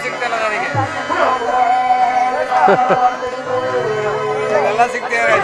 ಸಿಗ್ತಲ್ಲ ನನಗೆ ಎಲ್ಲ ಸಿಗ್ತೇವೆ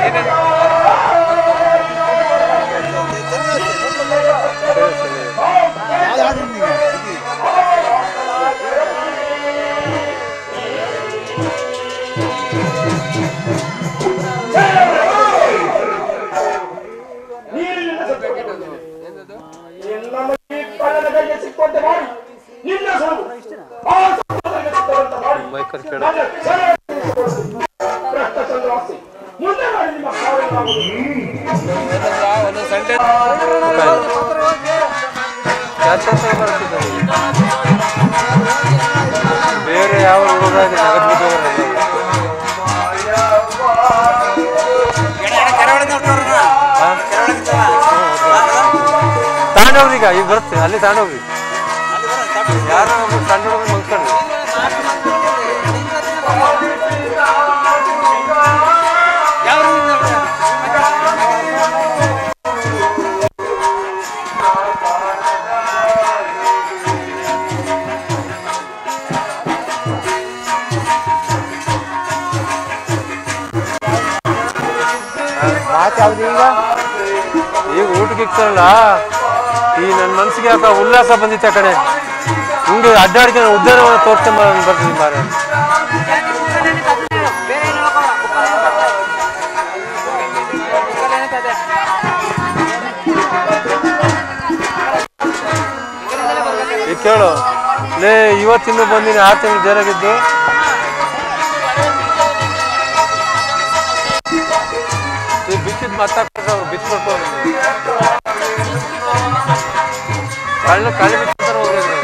ಬೇರೆ ಯಾವ ತಾಂಡವ್ರೀಗ ಈಗ ಬರುತ್ತೆ ಅಲ್ಲಿ ತಾಂಡವ್ರಿ ಯಾರು ಸಣ್ಣ ಮಲ್ಕೊಂಡು ಈಗ ಊಟಕ್ಕೆ ಇಕ್ತಾರಲ್ಲ ಈ ನನ್ನ ಮನಸ್ಸಿಗೆ ಯಾಕೆ ಉಲ್ಲಾಸ ಬಂದಿತ್ತು ಆ ಕಡೆ ಹಿಂಗೆ ಅಡ್ಡಾಡ್ಕೊಂಡು ಉದ್ಯಾನವನ ತೋರಿಸ್ಕೊಂಡ್ ಬರ್ತೀನಿ ಮಾರೆ ಈಗ ಕೇಳು ಲೇ ಇವತ್ತಿಂದ ಬಂದಿನಿ 6 ತಿಂಗಳು ಜೈಲಾಗಿದ್ದು ಬಿಚ್ಚಿದ್ ಮಾತಾಡ್ತಾರೆ ಅವ್ರು ಬಿಚ್ಚಿಬಿಟ್ಟು ಕಳ್ಳಿ ಬಿಚ್ಚಿರ್ತಾರೆ ಹೋಗಿದ್ರೆ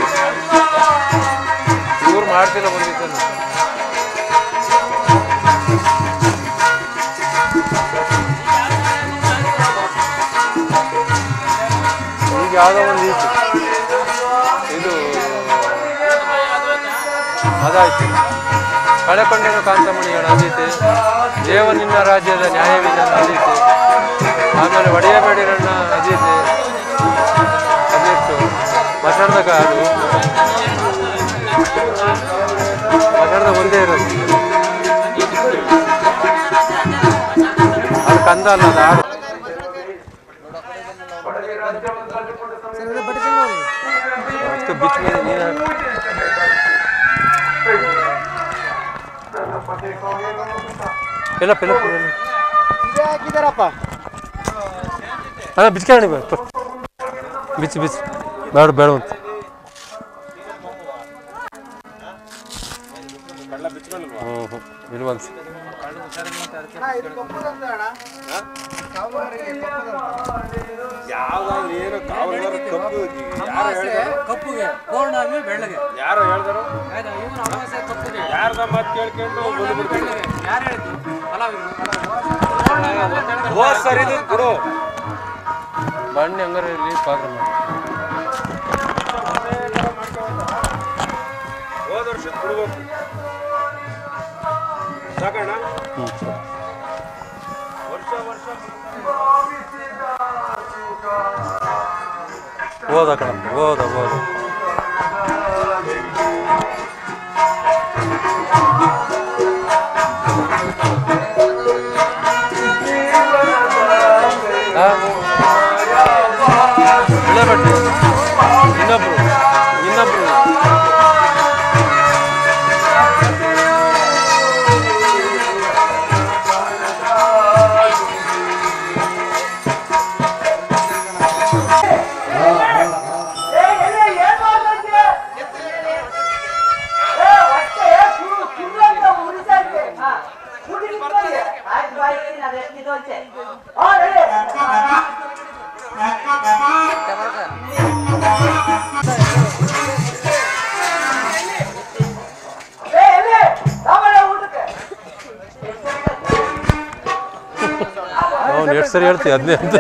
ಇವ್ರು ಮಾಡ್ತಿಲ್ಲ ಬಂದಿದ್ದಾನೆ ಈಗ ಯಾವುದೋ ಒಂದು ಇದು ಅದಾಯ್ತು ಕಳೆಕೊಂಡೇನು ಕಾಂತಮಣಿಗಳ ಅದೈತೆ ದೇವನಿನ್ನ ರಾಜ್ಯದ ನ್ಯಾಯವಿನ ಅದೈತೆ ಆಮೇಲೆ ಒಡೆಯಬೇಡಿರಣ್ಣ ಅದೈತೆ ಅದಿತ್ತು ಮಸಣದಾಗ ಅದು ಮಸಣದಾಗ ಒಂದೇ ಇರೋದು ಅದು ಕಂದ ಅಲ್ಲ ಅದು ಆಡು ಅಷ್ಟು ಬಿಚ್ಚ ಮೇಲೆ ನೀರು ಪೆಲ್ಲ ಪೆಲ್ಲ ಹಾಕಿದಾರಪ್ಪ ಅಲ್ಲ ಬಿಚ್ಕೊಳ್ಳಿ ಬಿಚ್ಚಿ ಬಿಚ್ಚಿ ಬೇಡ ಬೇಡವಂತ ಇಲ್ವಂತ ಯಾವ್ದಾದ್ರು ಏನು ಕಪ್ಪುಗೆ ಪೌರ್ಣಮಿ ಬೆಳ್ಳಗೆ ಯಾರು ಹೇಳ್ದಾರು ಯಾರ್ದ ಮಾತು ಕೇಳ್ಕೊಂಡು ಯಾರು ಹೇಳಿದ್ರು ಸರಿ ಬಿಡು ಬಣ್ಣಿ ಅಂಗಡಿಯಲ್ಲಿ ಪಾತ್ರ ಮಾಡಿ ಹೋದ ವರ್ಷ ಬಿಡ್ಬೇಕು ಸಾಕಣ್ಣ ವರ್ಷ ವರ್ಷ ಹೋದ ಕಣ ಹೋದ ಒಳ್ಳೆ ಬಟ್ಟೆ ಇನ್ನೊಬ್ರು ಎಷ್ಟು ಸರಿ ಹೇಳ್ತೀವಿ ಅದನ್ನೇ ಅಂತ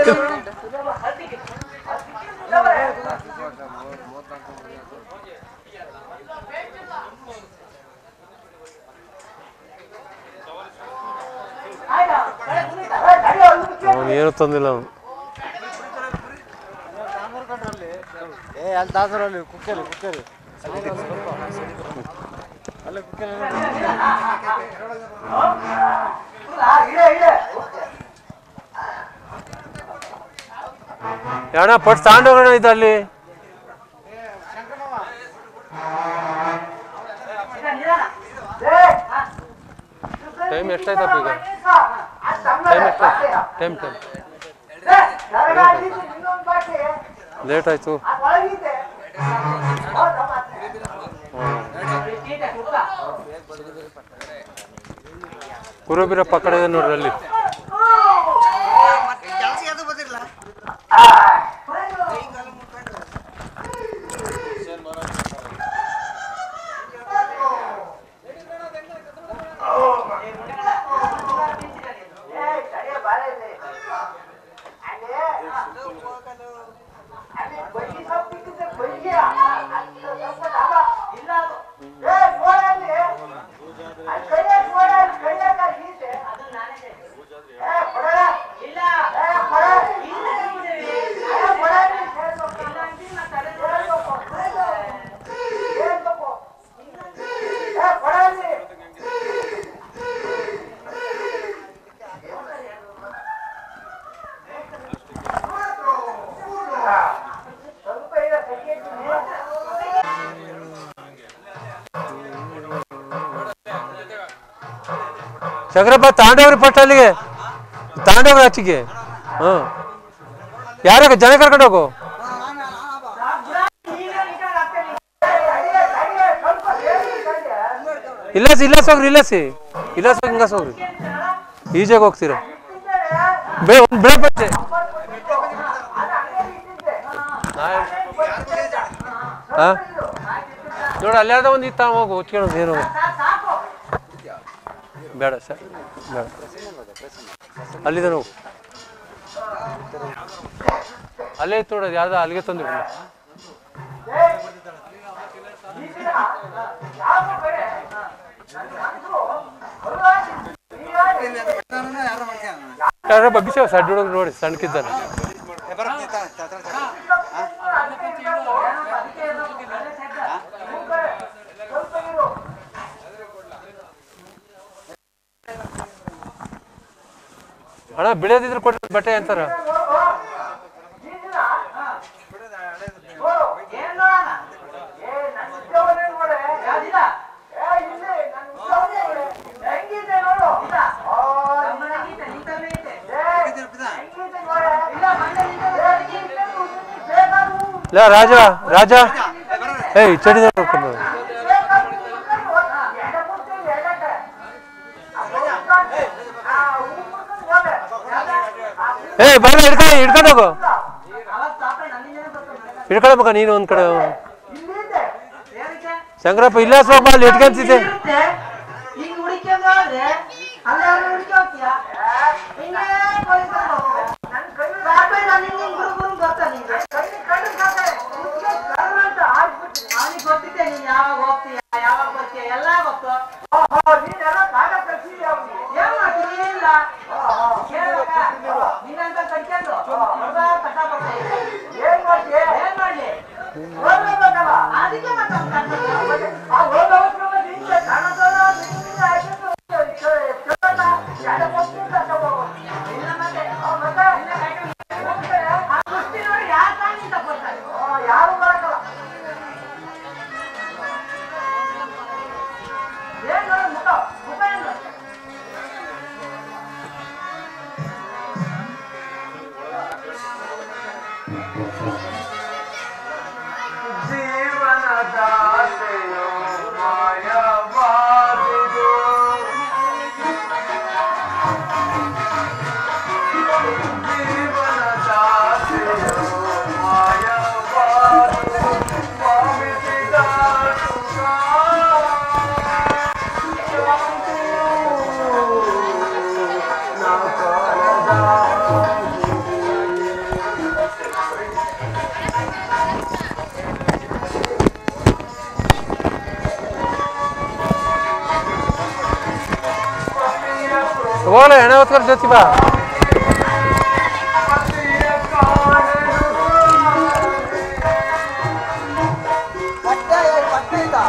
ಅವನು ಏನು ತಂದಿಲ್ಲ ಅವನು ಕುಕ್ಕರಿ ಯಾಣ ಪಟ್ ತಗೊಂಡೋಗೋಣ ಇದು ಅಲ್ಲಿ ಟೈಮ್ ಎಷ್ಟಾಯ್ತಪ್ಪ ಈಗ ಟೈಮ್ ಎಷ್ಟಾಯ್ತು ಟೈಮ್ ಲೇಟ್ ಆಯ್ತು ಕುರುಬಿರಪ್ಪ ಕಡೆ ನೋಡ್ರಿ ಅಲ್ಲಿ ಶಂಕರಪ್ಪ ತಾಂಡವ್ರಿ ಫಸ್ಟ್ ಅಲ್ಲಿಗೆ ತಾಂಡವ್ರಿ ಆಚೆಗೆ ಯಾರ ಜನ ಕರ್ಕೊಂಡು ಹೋಗು ಇಲ್ಲಸ್ ಹೋಗ್ರಿ ಇಲ್ಲಸ್ ಹೋಗಿ ಹಿಂಗಾಸ್ ಹೋಗ್ರಿ ಈಜಾಗ ಹೋಗ್ತೀರ ಒಂದು ಬೆಳೆ ಬಚ್ಚೆ ನೋಡ ಅಲ್ಲಾದ ಒಂದು ಇತ್ತ ಹೋಗು ಹೊಚ್ಕೊಂಡು ಏನು ಬೇಡ ಸರ್ ಬೇಡ ಅಲ್ಲಿದೆ ನಾವು ಅಲ್ಲೇ ಇತ್ತು ನೋಡೋದು ಯಾವ್ದು ಅಲ್ಲಿಗೆ ತಂದು ಬಗ್ಗಿಸ ಸಡ್ಡ ಹುಡುಗ ನೋಡಿ ಸಣ್ಣಕ್ಕಿದ್ದಾನೆ ಅಣ್ಣ ಬಿಡೋದಿದ್ರೆ ಕೊಟ್ಟ ಬಟ್ಟೆ ಅಂತಾರ ರಾಜ ರಾಜ ಏಯ್ ಚಡಿ ನೋಡ್ಕೊಂಡು ಏಯ್ ಬರ ಹಿಡ್ಕೊಂಡು ಹೋಗು ಹಿಡ್ಕೊಳ್ಬೇಕ ನೀನು ಒಂದ್ ಕಡೆ ಶಂಕರಪ್ಪ ಇಲ್ಲ ಸ್ವಲ್ಪ ಅಲ್ಲಿ ಇಟ್ಕೊಂತಿದ್ದೆ बोलो एने होत्कर जोती बा पट्टा यार पट्टा इता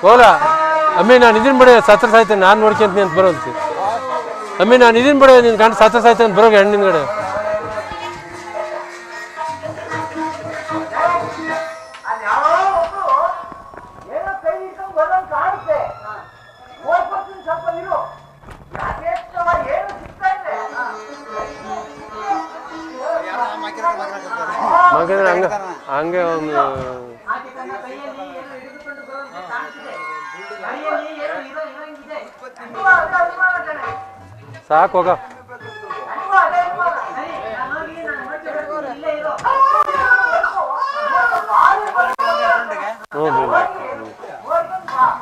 ಹೋಗ್ಲಾ ಅಮ್ಮಿ ನಾನು ಇದೀನಿ ಬಿಡ ಸತ್ರ ಸಾಯ್ತೇನೆ ನಾನು ನೋಡ್ಕೊಂತೀನಿ ಅಂತ ಬರೋದು ಅಮ್ಮಿ ನಾನು ಇದೀನಿ ಬಿಡ ನಿನ್ನ ಗಂಡ ಸತ್ರ ಸಾಯ್ತೇನೆ ಅಂತ ಬರೋಗೆ ಹೆಣ್ಣಿನ ಮಗನ ಹಂಗೆ ಒಂದು ಸಾಕು ಹೋಗ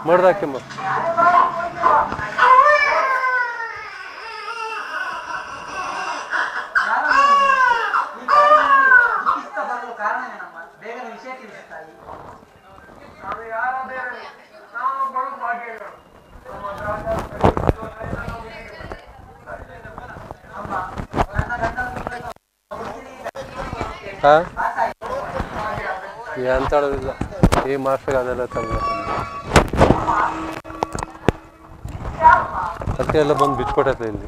ಮಾಡ್ದಾಕೆಮ್ಮ ಅಂತ ಹೇಳೋದಿಲ್ಲ ಈ ಮಾಸ್ಟರ್ಗೆ ಅದೆಲ್ಲ ತಂದ ಅದಕ್ಕೆ ಎಲ್ಲ ಬಂದು ಬಿಚ್ಕೊಟ್ಟೈತೆ ಇಲ್ಲಿ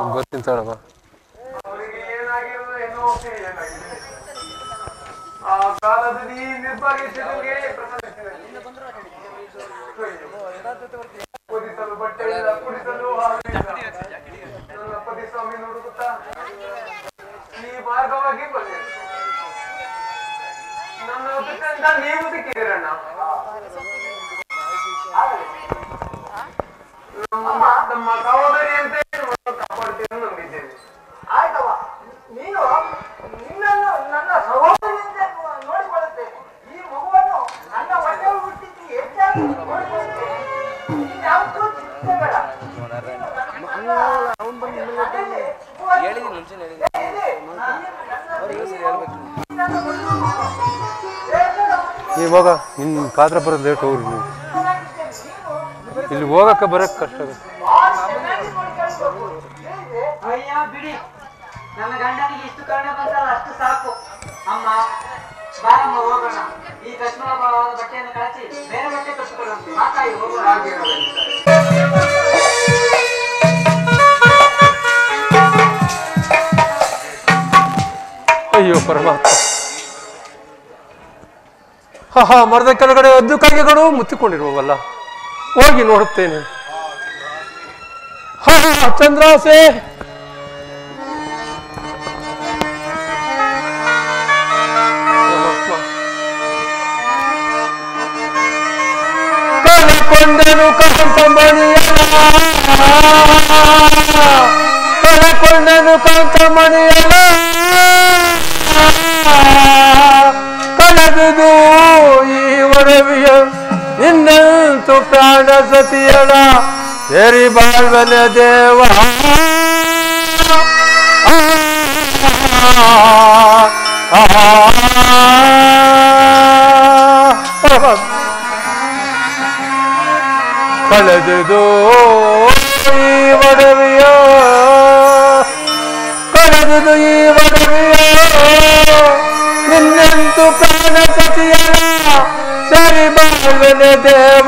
ಬರ್ತೀನಿ ತಡಮ್ಮ ಇವಾಗ ನಿನ್ನ ಪಾತ್ರ ಬರೋದು ಲೇಟ್ ಹೋಗ್ರಿ ನೀವು ಇಲ್ಲಿ ಹೋಗಕ್ಕೆ ಬರಕ್ಕೆ ಕಷ್ಟ ಆಗುತ್ತೆ ಬಿಡಿ ನನ್ನ ಗಂಡನಿಗೆ ಇಷ್ಟು ಕರುಣೆ ಬಂತಲ್ಲ ಅಷ್ಟು ಸಾಕು ಅಮ್ಮ ಬಾರಮ್ಮ ಹೋಗೋಣ ಈ ಕಶ್ಮೀರವಾದ ಬಟ್ಟೆಯನ್ನು ಕಳಚಿ ಬೇರೆ ಬಟ್ಟೆ ಕಟ್ಟಿಕೊಳ್ಳೋಣ ಸಾಕಾಗಿ ಹೋಗೋಣ ಅಯ್ಯೋ ಪರಮಾತ್ಮ ಹಾ ಮರದ ಕೆಳಗಡೆ ಅದ್ದು ಕೈಗೆಗಳು ಮುತ್ತಿಕೊಂಡಿರುವವಲ್ಲ ಹೋಗಿ ನೋಡುತ್ತೇನೆ ಹಾ ಚಂದ್ರಾಸೆ ಕಳಕೊಂಡನು ಕಾಂತಮಣಿಯ ಕಳಕೊಂಡನು ಕಾಂತಮಣಿಯನ ಕಳೆದುದು ಈ ಒಡವಿಯ ನಿನ್ನಂತು ಪ್ರಾಣ ಸತಿಯಳ ಎರಿ ಬಾಳ್ವನ ದೇವ ಕಳೆದುದು ಈ ಒಡವಿಯ ಕಳೆದುದು ಈ ಒಡವಿಯ ನಿನ್ನಂತು ಪ್ರಾಣ ಸತಿಯಳ ಸರಿ ಬಾಳ್ವನ ದೇವ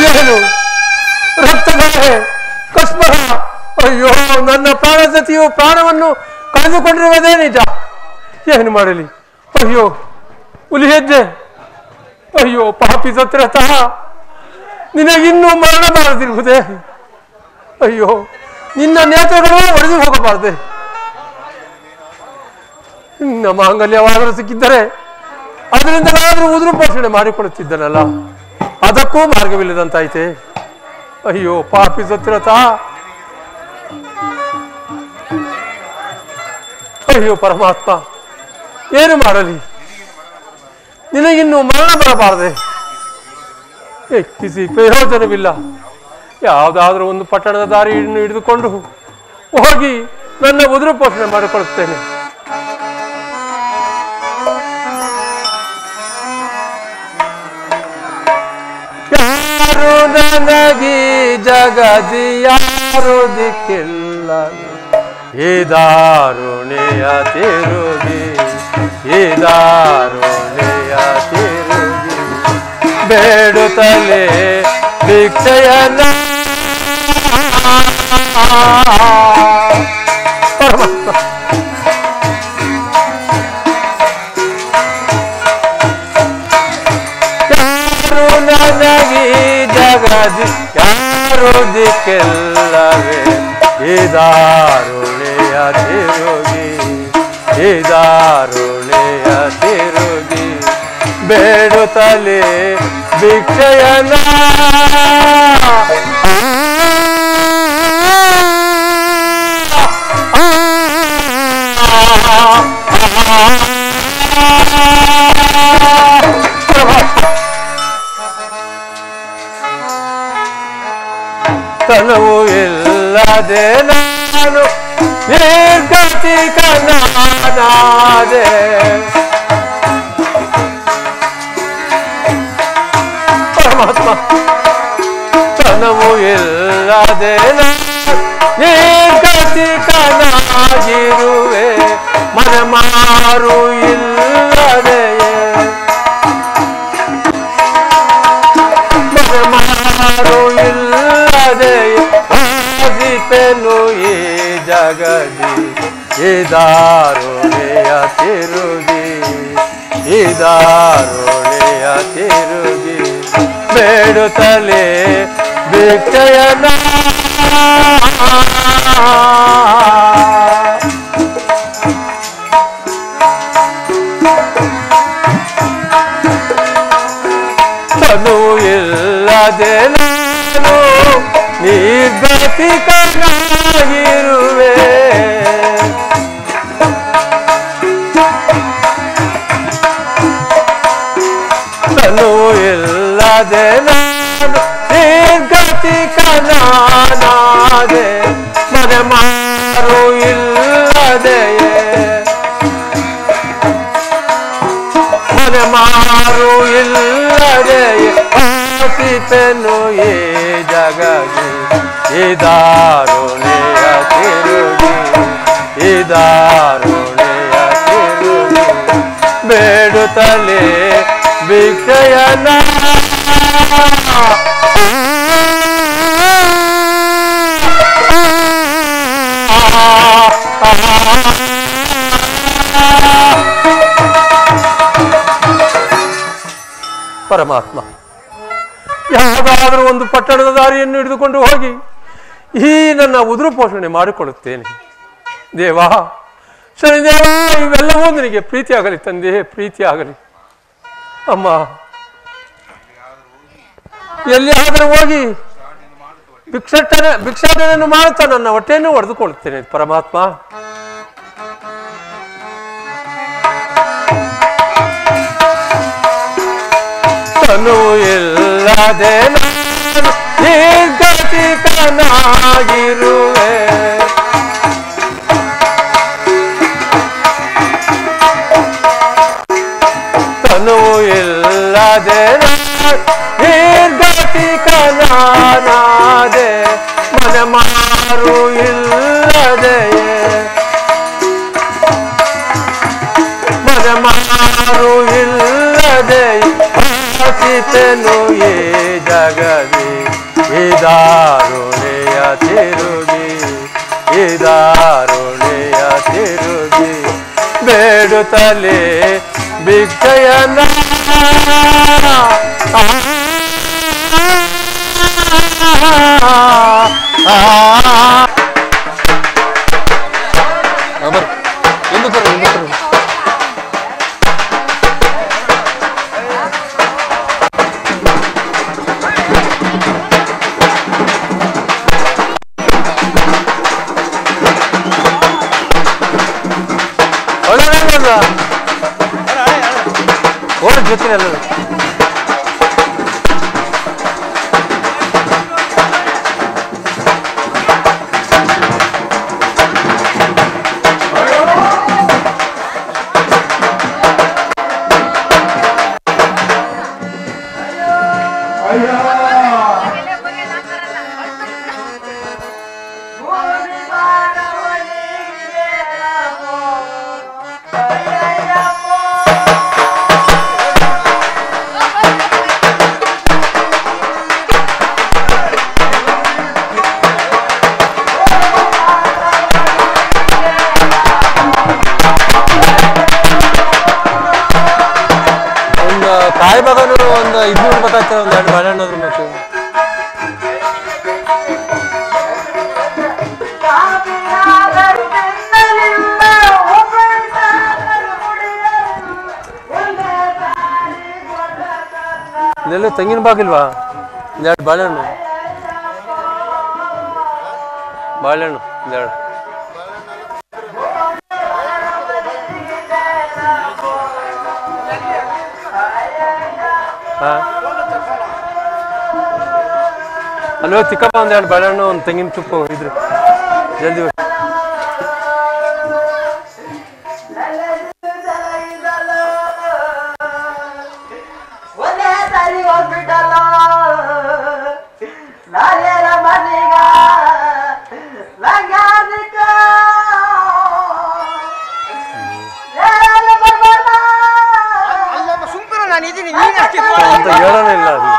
ಏನು ರಕ್ತಗಳೆ ಕಸ್ಮರ ಅಯ್ಯೋ ನನ್ನ ಪ್ರಾಣ ಸತಿಯು ಪ್ರಾಣವನ್ನು ಕಳೆದುಕೊಂಡಿರುವುದೇ ನಿಜ ಏನು ಮಾಡಲಿ ಅಯ್ಯೋ ಹುಲಿ ಹೆಜ್ಜೆ ಅಯ್ಯೋ ಪಾಪಿ ಸತ್ರತಃ ನಿನಗಿನ್ನೂ ಮರಣ ಬಾರದಿರುವುದೇ ಅಯ್ಯೋ ನಿನ್ನ ನೇತ್ರಗಳು ಒಡೆದು ಹೋಗಬಾರದೆ ನಿನ್ನ ಮಾಂಗಲ್ಯವಾದರೂ ಸಿಕ್ಕಿದ್ದರೆ ಅದರಿಂದಲಾದರೂ ಉದುರು ಪೋಷಣೆ ಮಾಡಿಕೊಳ್ಳುತ್ತಿದ್ದನಲ್ಲ ಅದಕ್ಕೂ ಮಾರ್ಗವಿಲ್ಲದಂತಾಯ್ತೆ ಅಯ್ಯೋ ಪಾಪಿ ಸತ್ರತಃ ಅಯ್ಯೋ ಪರಮಾತ್ಮ ಏನು ಮಾಡಲಿ ನಿನಗಿನ್ನು ಮರಣ ಬರಬಾರದೆ ಹೆಚ್ಚಿಸಿ ಪ್ರಯೋಜನವಿಲ್ಲ. ಯಾವುದಾದ್ರೂ ಒಂದು ಪಟ್ಟಣದ ದಾರಿಯನ್ನು ಹಿಡಿದುಕೊಂಡು ಹೋಗಿ ನನ್ನ ಉದುರು ಪೋಷಣೆ ಮಾಡಿಕೊಳ್ಳುತ್ತೇನೆ. ಯಾರು ನನಗೆ ಜಗದಿ ಯಾರು ದಿಕ್ಕಿಲ್ಲ, ಈ ದಾರುಣಿಯ ತಿರುಗಿ, ಈ ದಾರುಣಿಯ ತಿರುಗಿ ಬೇಡುತ್ತಲೇ ಭಿಕ್ಷೆಯನ್ನ ಯಾರು ನನಗೆ ಜಗದಿ ಯಾರು ದಿಕ್ಕೆಲ್ಲವೇ, ಈ ದಾರುಣಿಯ ತಿರುಗಿ, ಈ ದಾರುಣಿಯ ತಿರುಗಿ ಬೇಡುತ್ತಲೇ ಭಿಕ್ಷೆಯನ್ನ ತನವು ಇಲ್ಲದೆ ನಾನು ನಿರ್ಗತಿಕನಾದೆ, ಪರಮಾತ್ಮ ತನವು ಇಲ್ಲದೆ ನಿರ್ಗತಿಕನಾಗಿರುವೆ, ಮನ ಮಾರು ಇಲ್ಲದೆಯೇ, ಮನ ಮಾರು ಇಲ್ಲದೆಯೇ ಆದಿಪೆನು ಈ ಜಗದಿ, ಈ ದಾರುಣಿಯ ತಿರುಗಿ, ಈ ದಾರುಣಿಯ ತಿರುಗಿ ಬೇಡುತ್ತಲೇ ಭಿಕ್ಷೆಯನ್ನ ತನು ಇಲ್ಲದೆ ನಾನು ನಿರ್ಗತಿಕನಾಗಿರುವೆ, ತನು ಇಲ್ಲದೆ ನಾನು ನಿರ್ಗತಿಕನಾದೆ, ಮನ ಮಾರು ಇಲ್ಲದೆಯೇ, ಮನ ಮಾರು ಇಲ್ಲದೆಯೇ ಆಸಿಪೆನು ಈ ಜಗದಿ, ಈ ದಾರುಣಿಯ ತಿರುಗಿ, ಈ ದಾರುಣಿಯ ತಿರುಗಿ ಬೇಡುತ್ತಲೇ ಭಿಕ್ಷೆಯನ್ನ ಪರಮಾತ್ಮ ಯಾವುದಾದರೂ ಒಂದು ಪಟ್ಟಣದ ದಾರಿಯನ್ನು ಹಿಡಿದುಕೊಂಡು ಹೋಗಿ ಈ ನನ್ನ ಉದುರು ಪೋಷಣೆ ಮಾಡಿಕೊಳ್ಳುತ್ತೇನೆ. ದೇವಾ ಶನಿದೇವ, ಇವೆಲ್ಲವೂ ನಿನಗೆ ಪ್ರೀತಿಯಾಗಲಿ ತಂದೆ, ಪ್ರೀತಿಯಾಗಲಿ. ಅಮ್ಮ ಎಲ್ಲಿಯಾದರೂ ಹೋಗಿ ಭಿಕ್ಷಾಟನೆಯನ್ನು ಮಾಡುತ್ತಾ ನನ್ನ ಹೊಟ್ಟೆಯನ್ನು ಹೊಡೆದುಕೊಳ್ಳುತ್ತೇನೆ ಪರಮಾತ್ಮ. ತನು ಇಲ್ಲದೆ ನಾನು ನಿರ್ಗತಿಕನಾಗಿರುವೆ, ತನು ಇಲ್ಲದೆ ನಿರ್ಗತಿಕನಾದೆ, ಮನ ಮಾರು ಇಲ್ಲದೆಯೇ, ಮನ ಮಾರು ಇಲ್ಲದೆಯೇ ಆಸಿಪೆನು ಈ ಜಗದಿ, ಈ ದಾರುಣಿಯ ತಿರುಗಿ, ಈ ದಾರುಣಿಯ ತಿರುಗಿ ಬೇಡುತ್ತಲೇ ಭಿಕ್ಷೆಯನ್ನ ಜೊತೆ ತೆಂಗಿನ ಬಾಗಿಲ್ವಾ? ಒಂದೆರಡು ಬಾಳೆಹಣ್ಣು ಒಂದೆರಡು. ಹಾಂ ಅಲ್ಲೋ ಚಿಕ್ಕಪ್ಪ, ಒಂದೆರಡು ಬಾಳೆಹಣ್ಣು, ಒಂದು ತೆಂಗಿನ ತುಪ್ಪ ಇದ್ರು ಜಲ್ದಿ. ಅಂತ ಹೇಳೋಣ ಇಲ್ಲ ಅದು.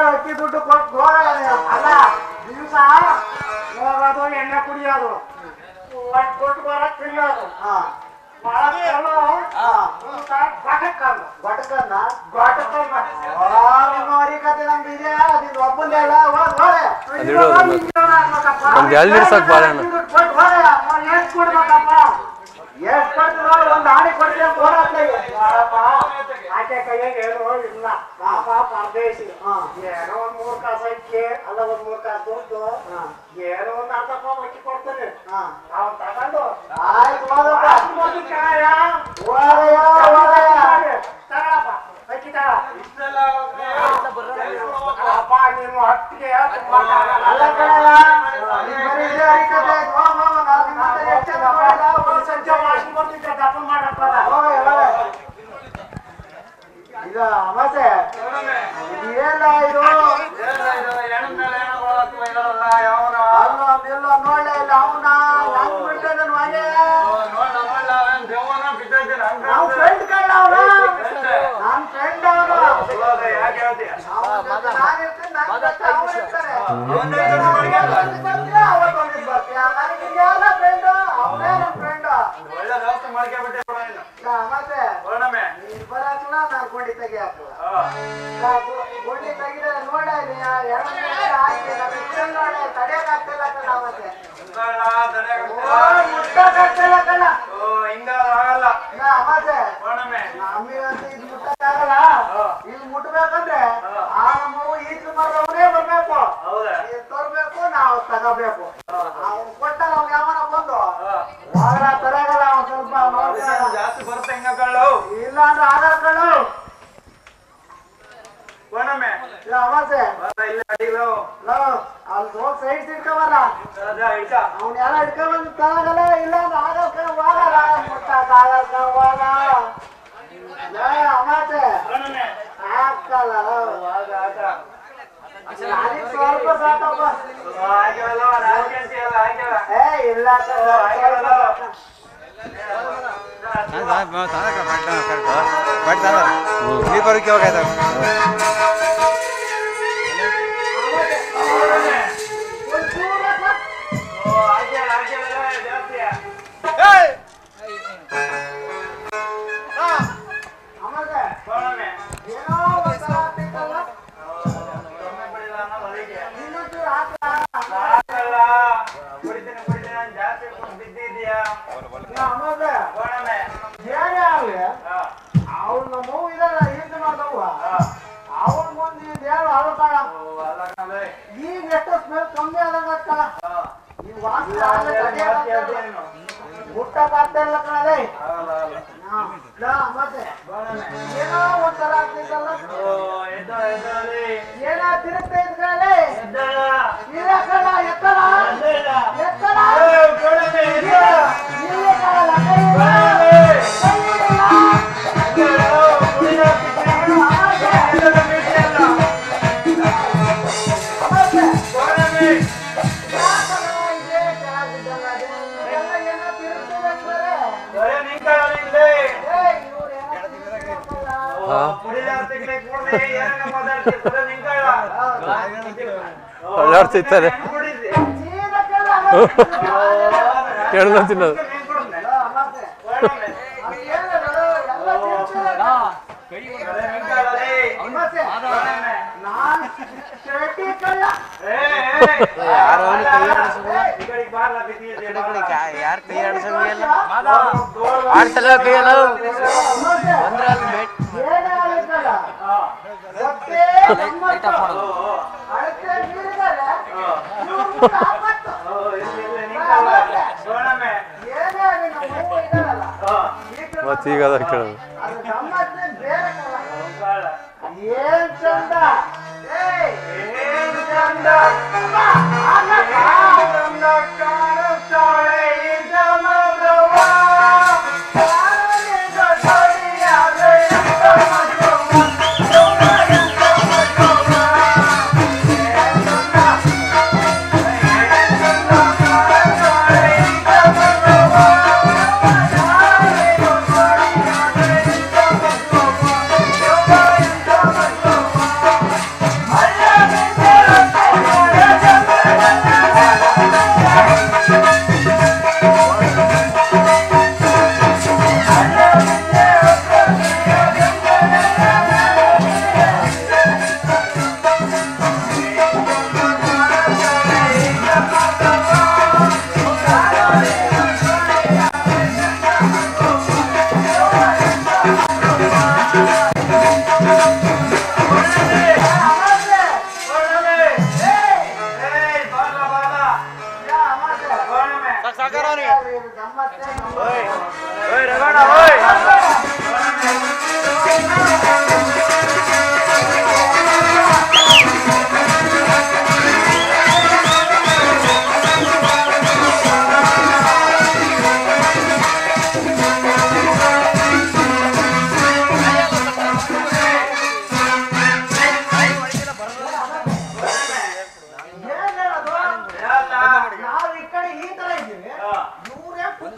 ಅಕ್ಕಿ ದುಡ್ಡು ಕೊಟ್ಟು ಅಲ್ಲ ದಿವಸ ಎಣ್ಣೆ ಕುಡಿಯೋದು ಕೊಟ್ಟು ಬರಕ್ ತಿನ್ನೋದು ಎಷ್ಟು ಕೊಡ್ತೀವ ಒಂದು ಆಣಿ ಕೊಡ್ತೀವಿ ಆಕೆ ಕೈಯಾಗ ಏನೋ ಇಲ್ಲ ಪಾಪ ಪರದೇಶಿ ಏನೋ ಒಂದ್ 3 ಕಾಸು ಅಕ್ಕಿ ಅಲ್ಲ ಒಂದ್ 3 ಕಾಸು ದುಡ್ಡು ಏನೋ ಒಂದ್ ಅರ್ಧ ಪಾವ್ ಅಕ್ಕಿ ಕೊಡ್ತೀನಿ ಅವ್ನು ತಗೊಂಡು ತಗೊಳಪ್ಪ ಅಕ್ಕಿ ತಗೊಳಪ್ಪ ನೀನು ಹತ್ತಿಗೆ ಅಲ್ಲ ಕಣಲ್ಲ ಸಂಜೆ ಮಾಸಿ ಬರ್ತಿದ್ದೆ ದಪ್ಪನ್ ಮಾಡಪ್ಪ ಈಗ ಅಮಾಸೆ ಏನ ಇದು ಅಲ್ಲ ನೋಡ್ಲೇ ಇಲ್ಲ ಅವನ ಹೆಂಗ್ ಬಿಡ್ತದ ಹಾಗೆ ನಾವು ಫ್ರೆಂಡ್ ಕಳ್ಳ ಅವನು ನನ್ನ ಫ್ರೆಂಡ್ ಅವನು ನಾನು ಗೊಂಡಿ ತೆಗಿಯಾಕ ಗೊಂಡಿ ತೆಗಿದ್ರೆ ನೋಡ ತಡೆಯಕ್ಕಾಗ್ತಿಲ್ಲ ಕಣ ಮತ್ತೆ ಮುಟ್ಟಕ್ಕಾಗ್ತಿಲ್ಲ ಕಣ ಹಿಂಗಾಗಲ್ಲ ನಮಗಂತೂ ಇದು ಮುಟ್ಟಕ್ಕಾಗಲ್ಲ ಇದು ಮುಟ್ಬೇಕಂದ್ರೆ ಆ ನಮ್ಮವು ಈಚು ಮರದವನೇ ಬರ್ಬೇಕು ತರ್ಬೇಕು ನಾವು ತಗೋಬೇಕು ಅವ್ನು ಕೊಟ್ಟಾಗ ಅವ್ನು ಯಾವನ ಬಂದು ಹೊರ ತರಗಲ್ಲ ಅವ್ನು ಸ್ವಲ್ಪ ಜಾಸ್ತಿ ಬರುತ್ತೆ ಹೆಂಗಗಳು ಇಲ್ಲ ಅಂದ್ರೆ ಆಗಲ್ಗಳು ಅಮಾಸೆ ಅಲ್ಲಿ ಹೋಗಿ ಸೈಡ್ ಸಿಡ್ಕವಲ್ಲ ಅವ್ನ ಎಲ್ಲ ಹಿಡ್ಕೊಂಡ್ ತರಗಲ್ಲ ಇಲ್ಲ ಅಂದ್ರೆ ಆಗಲ್ಕ ಹೋಗಲ್ಲ ಮುಟ್ಟಕ್ ಆಗಲ್ಕ ಹೋಗ ಅಮಾಸೆ ಹಾಕಲ್ಲ ಸ್ವಲ್ಪ ಸಾಕಪ್ಪ ಏ ಇಲ್ಲ ಅವ್ರು ನಮ್ಮ ಇದಲ್ಲ ಈಜು ಮಾಡ್ದವ ಅವನ ಮುಂದೆ ಏನು ಅಳತಾಳ ಈಗ ಎಷ್ಟು ಸ್ಮೆಲ್ ಕಮ್ಮಿ ಆದಂಗ ಈ ಮುಟ್ಟಕ್ಕಾಗ್ತಾ ಇಲ್ಲ ಕಣಲೆ ಮತ್ತೆ ಏನೋ ಒಂಥರ ಆಗ್ತೈತಲ್ಲ ಏನೋ ತಿರುಗ್ತಾ ಇದ್ ಕಣಲೆ ಇಲ್ಲ ಕಣ ಎತ್ತರ ಎತ್ತರ ಇಲ್ಲ ಕಣ ಓಡಾಡ್ತಿರ್ತಾರೆ ಎಳ್ದ ತಿನ್ನೋದು ಯಾರು ಕೈ ಆಡಿಸಲ್ಲ ಆಡ್ಸಲ್ಲ ಕೈಯಲ್ಲ ಮತ್ತೀಗ ಅದ ಕೇಳೋದು ಏನ್ ಚಂದ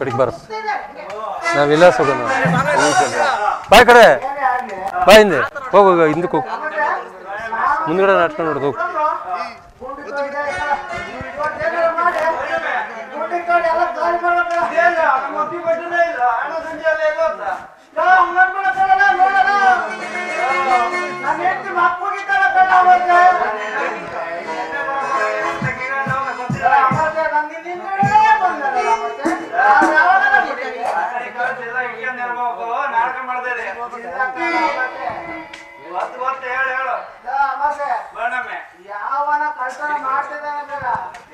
ಕಡೆಗೆ ಬರ ನಾವೆಲ್ಲ ಹೋಗೋಣ ಬಾಯ್ ಕಡೆ ಬಾ ಹಿಂದೆ ಹೋಗ ಹಿಂದಕ್ಕೆ ಹೋಗು ಮುಂದ್ಗಡೆ ನಾಟ್ಕೊಂಡು ನೋಡ್ದು ಹೋಗು ಯಾವನ ಕಳ್ತನ ಮಾಡ್ತಿದ್ದಾನ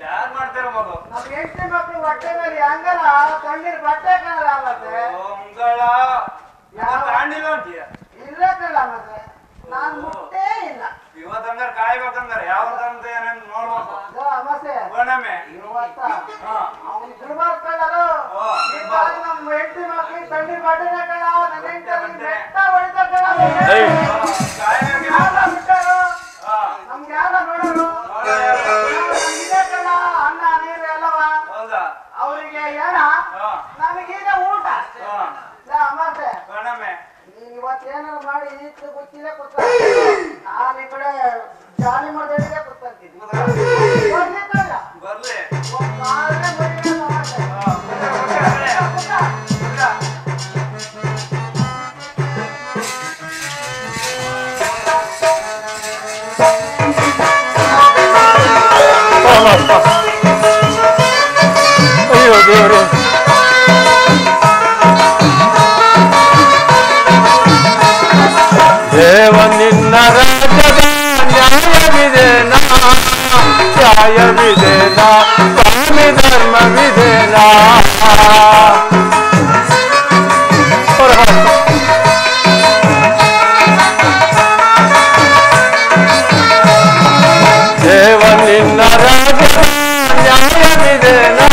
ಯಾರು ಮಾಡ್ತಾರ ಮಗು ನಮ್ ಹೆಂಡತಿ ಮಕ್ಳು ಹೊಟ್ಟೆ ಮೇಲೆ ಹಂಗಲ್ಲ ಕಣ್ಣೀರ್ ಬಟ್ಟೆ ಕಾಣಲ್ಲ ಮತ್ತೆ ಮುಂಗಳ ತಾಂಡಿಲ್ಲ ಅಂತೀಯ ಇಲ್ಲ ಕಲ್ಲ ಮತ್ತೆ ನಾನ್ ಮುಟ್ಟೇ ಇಲ್ಲ ಇವತ್ತಂದ್ರೆ ಕಾಯ್ಬೇಕಂದ್ರೆ ಯಾವತ್ತಂತ ಏನೇನು ನೋಡ್ಬೇಕು ಅಮಾಸೆ ಗೋಣಮೆ ಇವತ್ತ ಅವ್ನು ಗುಲ್ಬರ್ಗ ಕಳ್ಳರು ನಮ್ಮ ಹೆಂಡತಿ ಮಕ್ಳಿಗೆ ಕಣ್ಣೀರ್ ಬಟ್ಟೆನೆ ಕಳ್ಳ ನನ್ನ ಹೆಂಡತಿ ಬೆಟ್ಟ ಹೊಡಿತ ನಮ್ಗೆ ಯಾರ ನೋಡೋರು ಇದೇ ಕಳ್ಳ ಅನ್ನ ನೀರು ಎಲ್ಲವ ಅವರಿಗೆ ಏನ ನಮಗೀಗ ಊಟ ಅಮಾಸೆ ನೀನ್ ಇವತ್ತೇನಾರು ಮಾಡಿ ಈಚೆ ಗೊತ್ತಿದೆ ಕೊಡ್ತಾರೆ ನಾನು ಈ ಕಡೆ ಜಾಲಿ ಮಾಡಿದೆ ಕೊಡ್ತಾಂತೀನಿ ಬರ್ಲಿ ಅಯ್ಯೋ ದೇವರೇ ದೇವ ನಿನ್ನ ರಾಜ್ಯದ ನ್ಯಾಯವಿದೆನಾ ನ್ಯಾಯವಿದೆನಾ ಸ್ವಾಮಿ ಧರ್ಮವಿದೆನಾ ದೇವ ನಿನ್ನ ರಾಜ್ಯದ ನ್ಯಾಯವಿದೆನಾ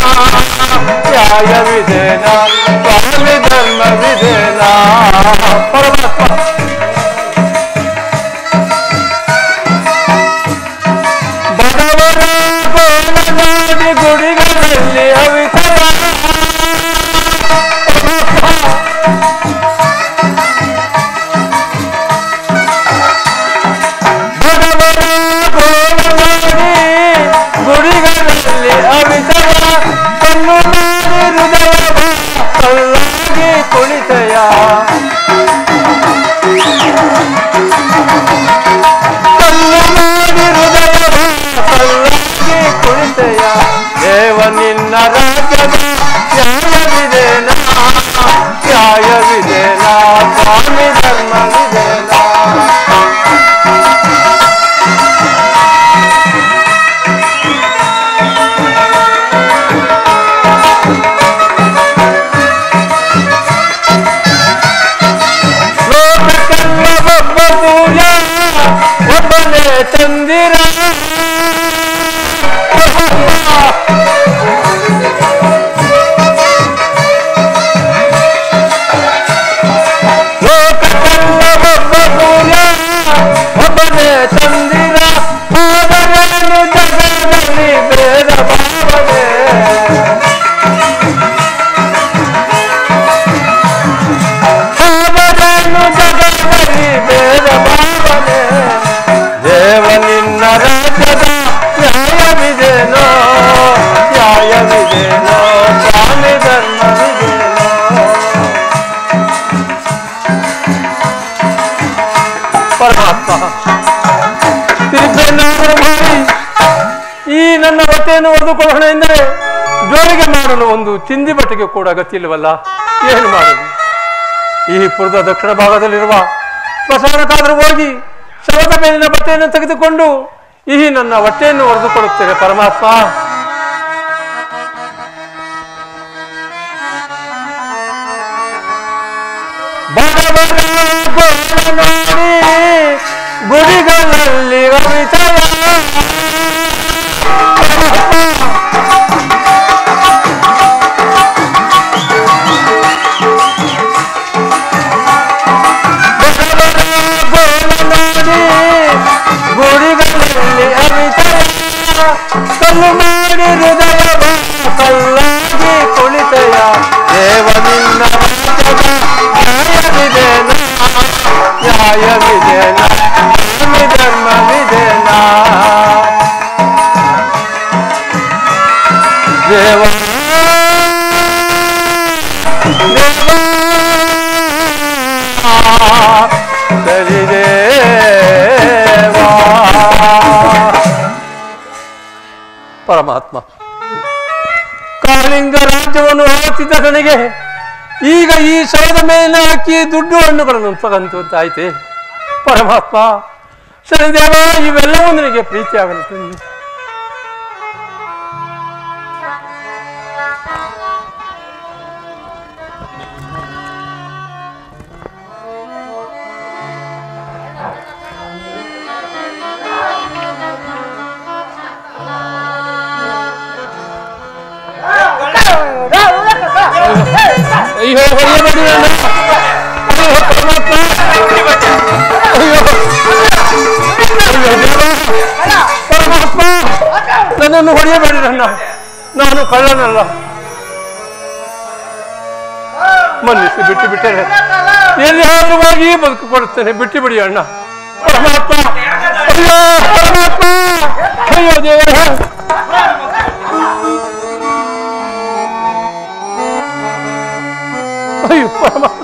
ನ್ಯಾಯವಿದೆನಾ ಸ್ವಾಮಿ ಧರ್ಮವಿದೆನಾ ಪರಮಾತ್ಮ ಗುಡಿಗಳಲ್ಲಿ ಅವಿತರ ಸೂರ್ಯ ಒಬ್ಬನೇ ಚಂದಿರ ಲೋಕಕ್ಕೆಲ್ಲ ಒಬ್ಬ ಸೂರ್ಯ ಒಬ್ಬನೇ ಚಂದಿರ ಆದರೇನು ಜಗದಲ್ಲಿ ಭೇದ ಭಾವನೆ ಜಗದಲ್ಲಿ ಭೇದ ಭಾವನೆ ದೇವ ನಿನ್ನ ರಾಜ್ಯದ ನ್ಯಾಯವಿದೇನೋ ನ್ಯಾಯವಿದೇನೋ ಸ್ವಾಮಿ ಧರ್ಮವಿದೇನೋ ಪರಮಾತ್ಮ ತಿರುಪೇನಾದರೂ ಮಾಡಿ ಈ ನನ್ನ ಹೊಟ್ಟೆಯನ್ನು ಹೊಡೆದುಕೊಳ್ಳೋಣ ಎಂದರೆ ಜೋಳಿಗೆ ಮಾಡಲು ಒಂದು ಚಿಂದಿ ಬಟ್ಟೆಗೆ ಕೂಡ ಗತಿ ಇಲ್ಲವಲ್ಲ, ಏನು ಮಾಡುದು? ಈ ಪುರದ ದಕ್ಷಿಣ ಭಾಗದಲ್ಲಿರುವ ಸ್ಮಶಾನಕ್ಕಾದರೂ ಹೋಗಿ ಶವದ ಮೇಲಿನ ಬಟ್ಟೆಯನ್ನು ತೆಗೆದುಕೊಂಡು ಈ ನನ್ನ ಹೊಟ್ಟೆಯನ್ನು ಹೊಡೆದುಕೊಳ್ಳುತ್ತೇನೆ ಪರಮಾತ್ಮ. ನೋಡಿ ಗುಡಿಗಳಲ್ಲಿ ಅಮಿತವ ಗುಡಿಗಳಲ್ಲಿ ಅಮಿತವ ಕಲ್ಲು ಮಾಡಿ ಹೃದಯವ ಕಲ್ಲಾಗಿ ಕುಳಿತಯ ದೇವ ನಿನ್ನ ನ್ಯಾಯವಿದೇನ ನ್ಯಾಯವಿದೇನ ಧರ್ಮವಿದೇನ ದೇವ ಸರಿದೇವಾ ಪರಮಾತ್ಮ. ಕಾಳಿಂಗ ರಾಜ್ಯವನ್ನು ಆಳುತ್ತಿದ್ದ ನನಗೆ ಈಗ ಈ ಶವದ ಮೇಲೆ ಹಾಕಿ ದುಡ್ಡು ಹಣ್ಣುಗಳನ್ನು ತಗಂತಾಯ್ತೆ ಪರಮಾತ್ಮ. ಶನಿದೇವ ಇವೆಲ್ಲವೂ ನನಗೆ ಪ್ರೀತಿಯಾಗಲು ತಂದೆ. ಅಯ್ಯೋ ಹೊಡೆಯಬೇಡಿ ನನ್ನ, ಅಯ್ಯೋ ಪರಮಾತ್ಮ, ಅಯ್ಯೋ ಪರಮಾತ್ಮ, ನನ್ನನ್ನು ಹೊಡೆಯಬೇಡಿ ನನ್ನ, ನಾನು ಕಳ್ಳನಲ್ಲ. ಮನ್ನಿಸಿ ಬಿಟ್ಟು ಬಿಟ್ಟರೆ ಎಲ್ಲಿ ಆದ್ರೂ ಹೋಗಿ ಬದುಕು ಕೊಡುತ್ತೇನೆ, ಬಿಟ್ಟು ಬಿಡಿ ಅಣ್ಣ ಪರಮಾತ್ಮ. ಅಯ್ಯೋ ಪರಮಾತ್ಮ, ಅಯ್ಯೋ ದೇವರ ಅಯ್ಯೋ ಪರಮಾತ್ಮ.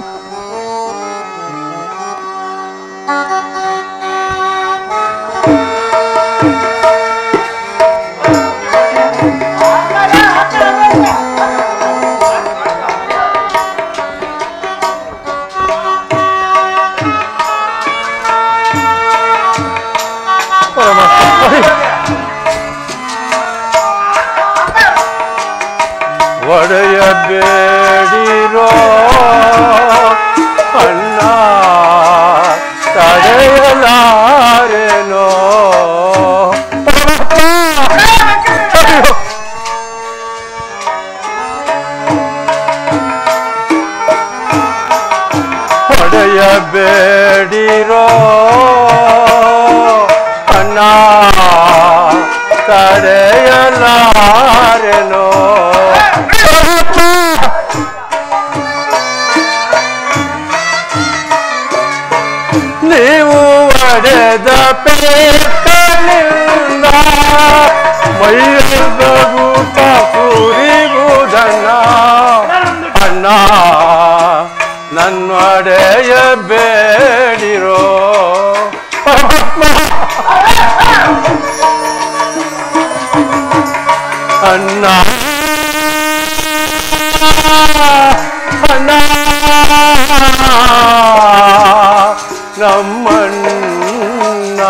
ಒಡೆಯಬೇಡಿರೋ ಅಣ್ಣ ತಡೆಯಲಾರೆನೋ ಒಡೆಯಬೇಡಿರೋ ಅಣ್ಣ ತಡೆಯಲಾರೆನೋ ನೀವು ಒಡೆದ ಪೇಕಲಿಂದ ಮೈಯದ ಭೂತ ಕೂರಿಗುವುದಣ್ಣ ಅಣ್ಣ ನನ್ನೊಡೆಯಬೇಡಿರೋ ಅಣ್ಣ ಅಣ್ಣ ನಮ್ಮಣ್ಣ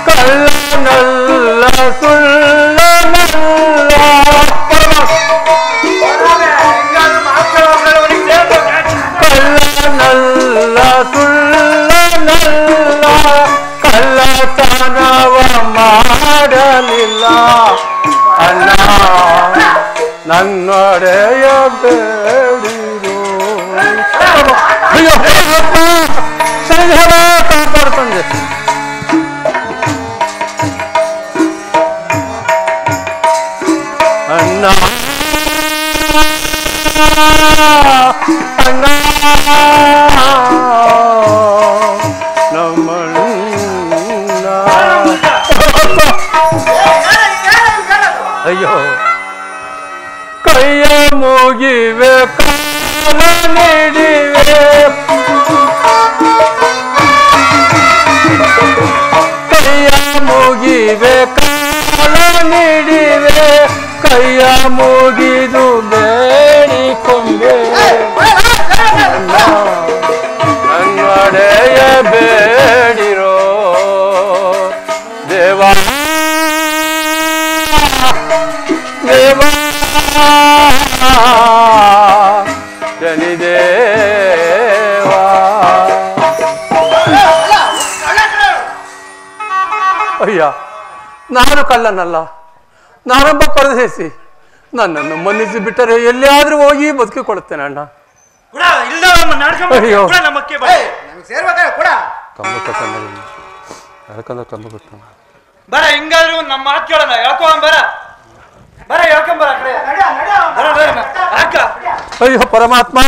ಕಳ್ಳನಲ್ಲ ಸುಳ್ಳನಲ್ಲ ನಡೆಯಬೇಡಿರೋ. ಅಯ್ಯೋ ಶನಿದೇವ ಕಾಪಾಡು ತಂದೆ. ಅಣ್ಣ ಅಣ್ಣ ನಮ್ಮಣ್ಣ. ಅಯ್ಯೋ ಕೈಯ ಮುಗಿವೆ ಕಾಲ ನೀಡಿವೆ, ಕೈಯ ಮುಗಿವೆ ಕಾಲ ನೀಡಿವೆ, ಕೈಯ ಮುಗಿದು ಬೇಡಿಕೊಂಡೆ ನನ್ನಡೆಯ ಬೇಡಿರೋ ದೇವಾ ದೇವಾ ಶನಿದೇವಾ. ಅಯ್ಯ ನಾನು ಕಳ್ಳನಲ್ಲ, ನಾನೊಬ್ಬ ಪರದೇಸಿ. ನನ್ನನ್ನು ಮನ್ನಿಸಿ ಬಿಟ್ಟರೆ ಎಲ್ಲಿಯಾದ್ರೂ ಹೋಗಿ ಬದುಕಿಕೊಳ್ಳುತ್ತೇನೆ ಅಣ್ಣ. ಅಯ್ಯೋ ಕಂಬ ಕಟ್ಟಂದ್ರೆ ಯಾಕಂದ್ರೆ ಕಂಬ ಕಟ್ಟ ಬರ ಹಿಂಗಾದ್ರೂ ನಮ್ಮ ಮಾತು ಕೇಳೋಣ. ಹೇಳ್ಕೊ ಬರ ಬರ ಹೇಳ್ಕೊಂಬರ ಅಕ್ಕ. ಅಯ್ಯೋ ಪರಮಾತ್ಮ,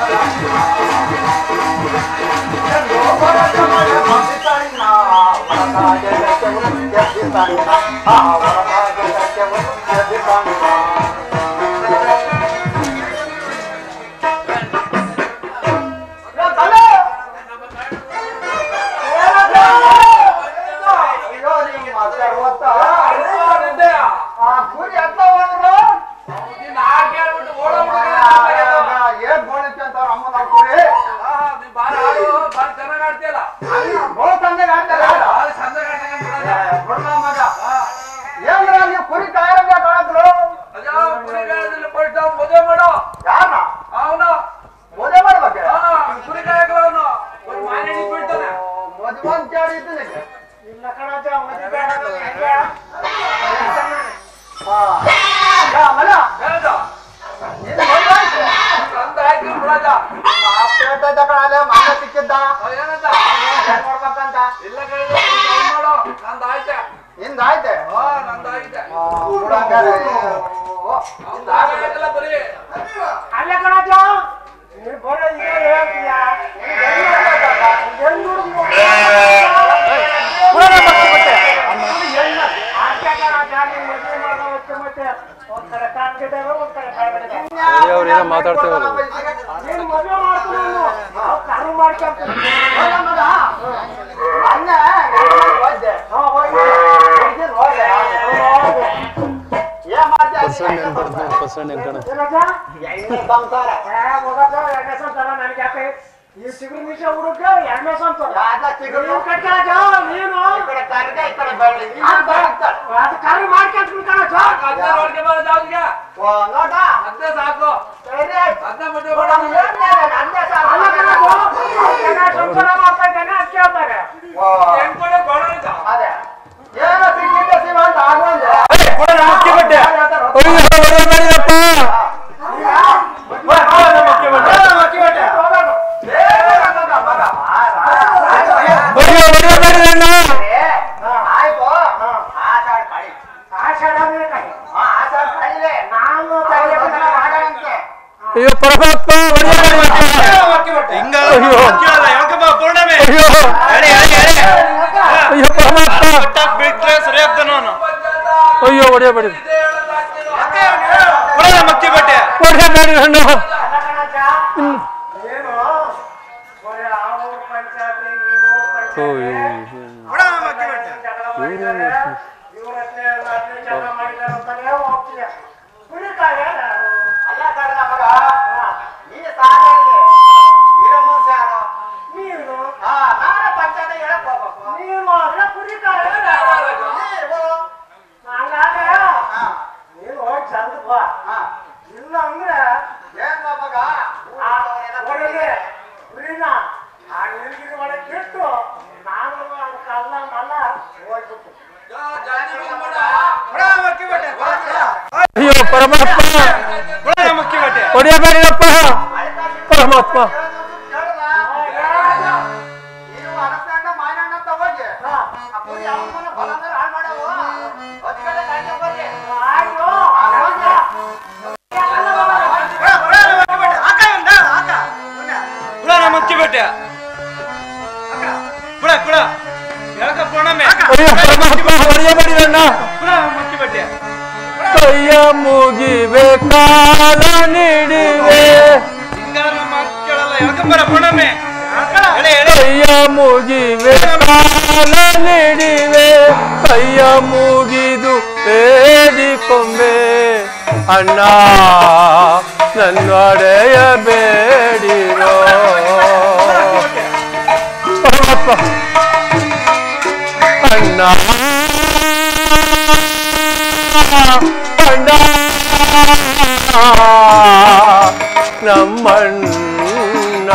I ಅವ್ರೇನೋ ಮಾತಾಡ್ತೇವಲ್ಲ ಈ ಸಿಗುರು ಮಿಷ ಹುಡುಗ ಎಣ್ಣೆ ಸಂತ ನೀನು ಕಟ್ಟಾಜ ನೀನು ಅದು ಕರು ಮಾಡ್ಕೊಂಡ್ಬಿಟ್ಟು ಕಣ ನೋಡ ಅದೇ ಸಾಕು ಅದೇ ಮದುವೆ ಸಂಸಾರ ಮಾಡ್ತಾ ಇದ್ದಾನೆ ಅದು ಕೇಳ್ತಾರೆ ಅದೇ ಏನೋ ಸಿಕ್ಕಿದ್ದ ಶಿವ ಅಂತ ಆಗೋದು ಅಯ್ಯೋ ಪರಮಾತ್ಮ ಅಯ್ಯೋ ಪರಮಾತ್ಮ ಅಯ್ಯೋ ಹೊಡೆಯಬೇಡಿ ಹೊಡೆಯಬೇಡಿ ಅಣ್ಣ ಇಲ್ಲ ಅಂದ್ರೆ ಆ ನೀರ್ಗಿರಿ ಒಳಗೆ ಬಿಟ್ಟು ನಾನು ಕಲ್ಲ ಮಲ್ಲ ಹೋಗ್ಬಿಟ್ಟು ಅಯ್ಯೋ ಪರಮಾತ್ಮ ಹೊಡೆಯಬೇಡಿರಪ್ಪ ಪರಮಾತ್ಮ ಕೈಯ ಮುಗಿವೆ ಕಾಲ ನೀಡಿವೆ ಕೈಯ ಮುಗಿವೆ ಕಾಲ ನೀಡಿವೆ ಕೈಯ ಮುಗಿದು ಬೇಡಿಕೊಂಬೆ ಅಣ್ಣ ನನ್ನೊಡೆಯ ಬೇಡಿರೋ ಅಣ್ಣ ಅಣ್ಣ ನಮ್ಮಣ್ಣ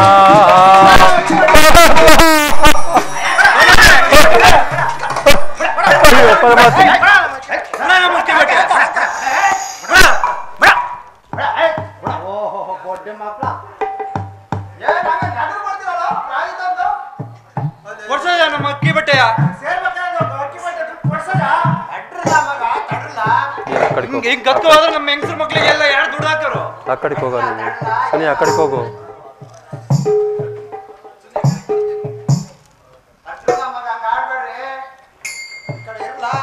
ಅಯ್ಯೋ ಪರಮಾತ್ಮ ನಮ್ಮ ಅಕ್ಕಿ ಬಟ್ಟೆಯ ಹಿಂಗ್ ಗತ್ತು ಹೋದ್ರೆ ನಮ್ಮ ಹೆಂಗಸರ ಮಕ್ಳಿಗೆಲ್ಲ ಎರಡು ದುಡ್ಡು ಹಾಕೋರು ಆ ಕಡೆಗೆ ಹೋಗ ನೀನು ಸನಿ ಆ ಕಡೆಗೆ ಹೋಗು ಆಡ್ಬೇಡ್ರಿ ಈ ಕಡೆ ಇರ್ಲಾ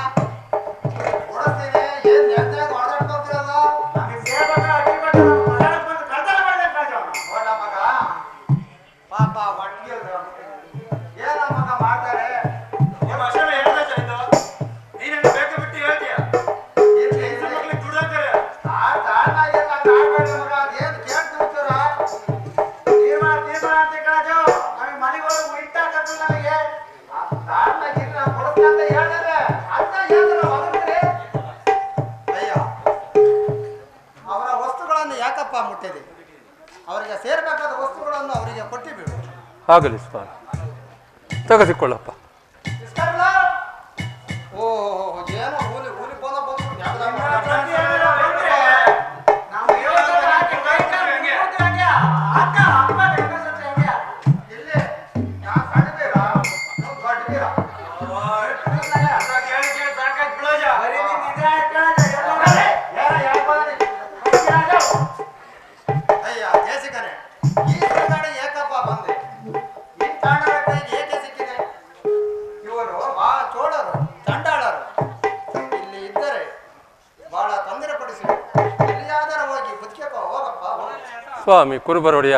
ಆಗಲಿ ಸ್ವಾಮಿ, ತೆಗೆದುಕೊಳ್ಳಪ್ಪ. ಸ್ವಾಮಿ ಕುರುಬರೊಡೆಯ,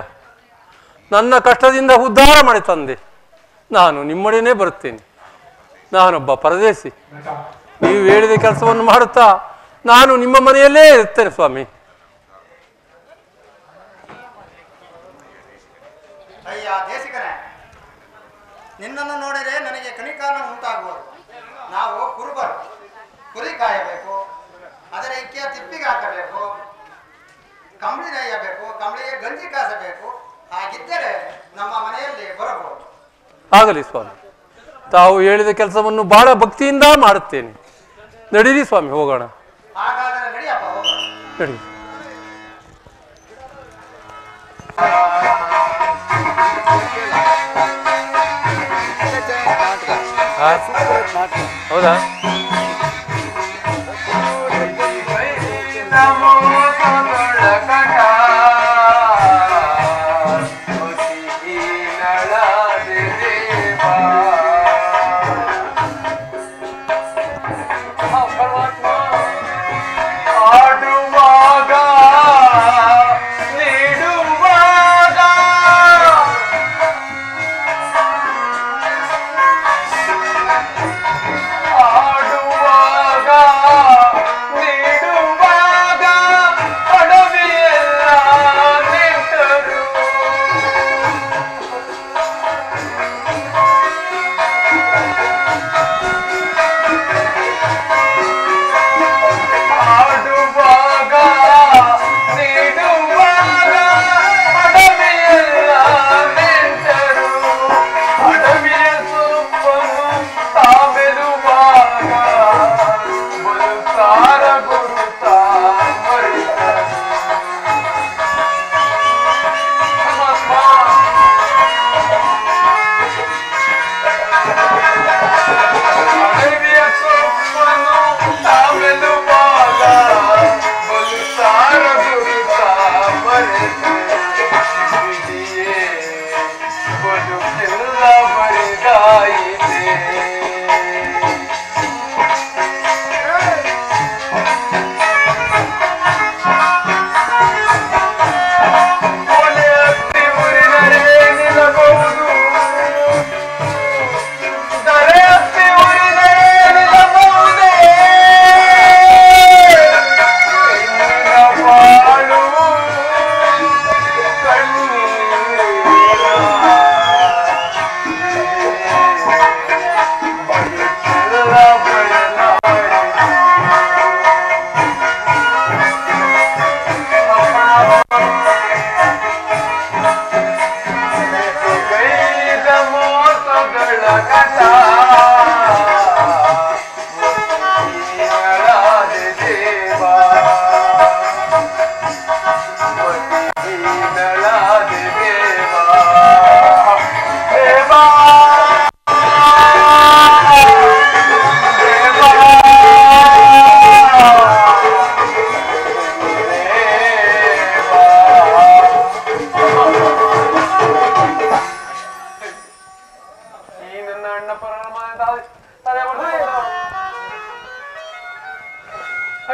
ನನ್ನ ಕಷ್ಟದಿಂದ ಉದ್ಧಾರ ಮಾಡಿ ತಂದೆ. ನಾನು ನಿಮ್ಮೊಡನೆ ಬರುತ್ತೇನೆ. ನಾನೊಬ್ಬ ಪರದೇಶಿ. ನೀವು ಹೇಳಿದ ಕೆಲಸವನ್ನು ಮಾಡುತ್ತಾ ನಾನು ನಿಮ್ಮ ಮನೆಯಲ್ಲೇ ಇರ್ತೇನೆ ಸ್ವಾಮಿ. ಅಯ್ಯ ದೇಶಿಕನೇ, ನಿನ್ನನ್ನು ನೋಡಿದರೆ ನನಗೆ ಕನಿಕಾರಣ ಉಂಟಾಗುವುದು. ನಾವು ಕುರುಬರು, ಕುರಿ ಕಾಯಬೇಕು, ಅದರ ಇಕ್ಕಿಯ ತಿಪ್ಪಿಗೆ ಹಾಕಬೇಕು, ಕಂಬಳಿ ನೇಯಬೇಕು, ಕಂಬಳಿಗೆ ಗಂಜಿ ಕಾಸಬೇಕು. ಹಾಗಿದ್ದರೆ ನಮ್ಮ ಮನೆಯಲ್ಲಿ ಬರಬಹುದು. ಆಗಲಿ ಸ್ವಾಮಿ, ತಾವು ಹೇಳಿದ ಕೆಲಸವನ್ನು ಬಹಳ ಭಕ್ತಿಯಿಂದ ಮಾಡುತ್ತೇನೆ. ನಡೀರಿ ಸ್ವಾಮಿ, ಹೋಗೋಣ. ಹಾಗಾದರೆ ನಡಿಯಪ್ಪ, ಹೋಗೋಣ. ನಡಿ. ಹೌದಾ?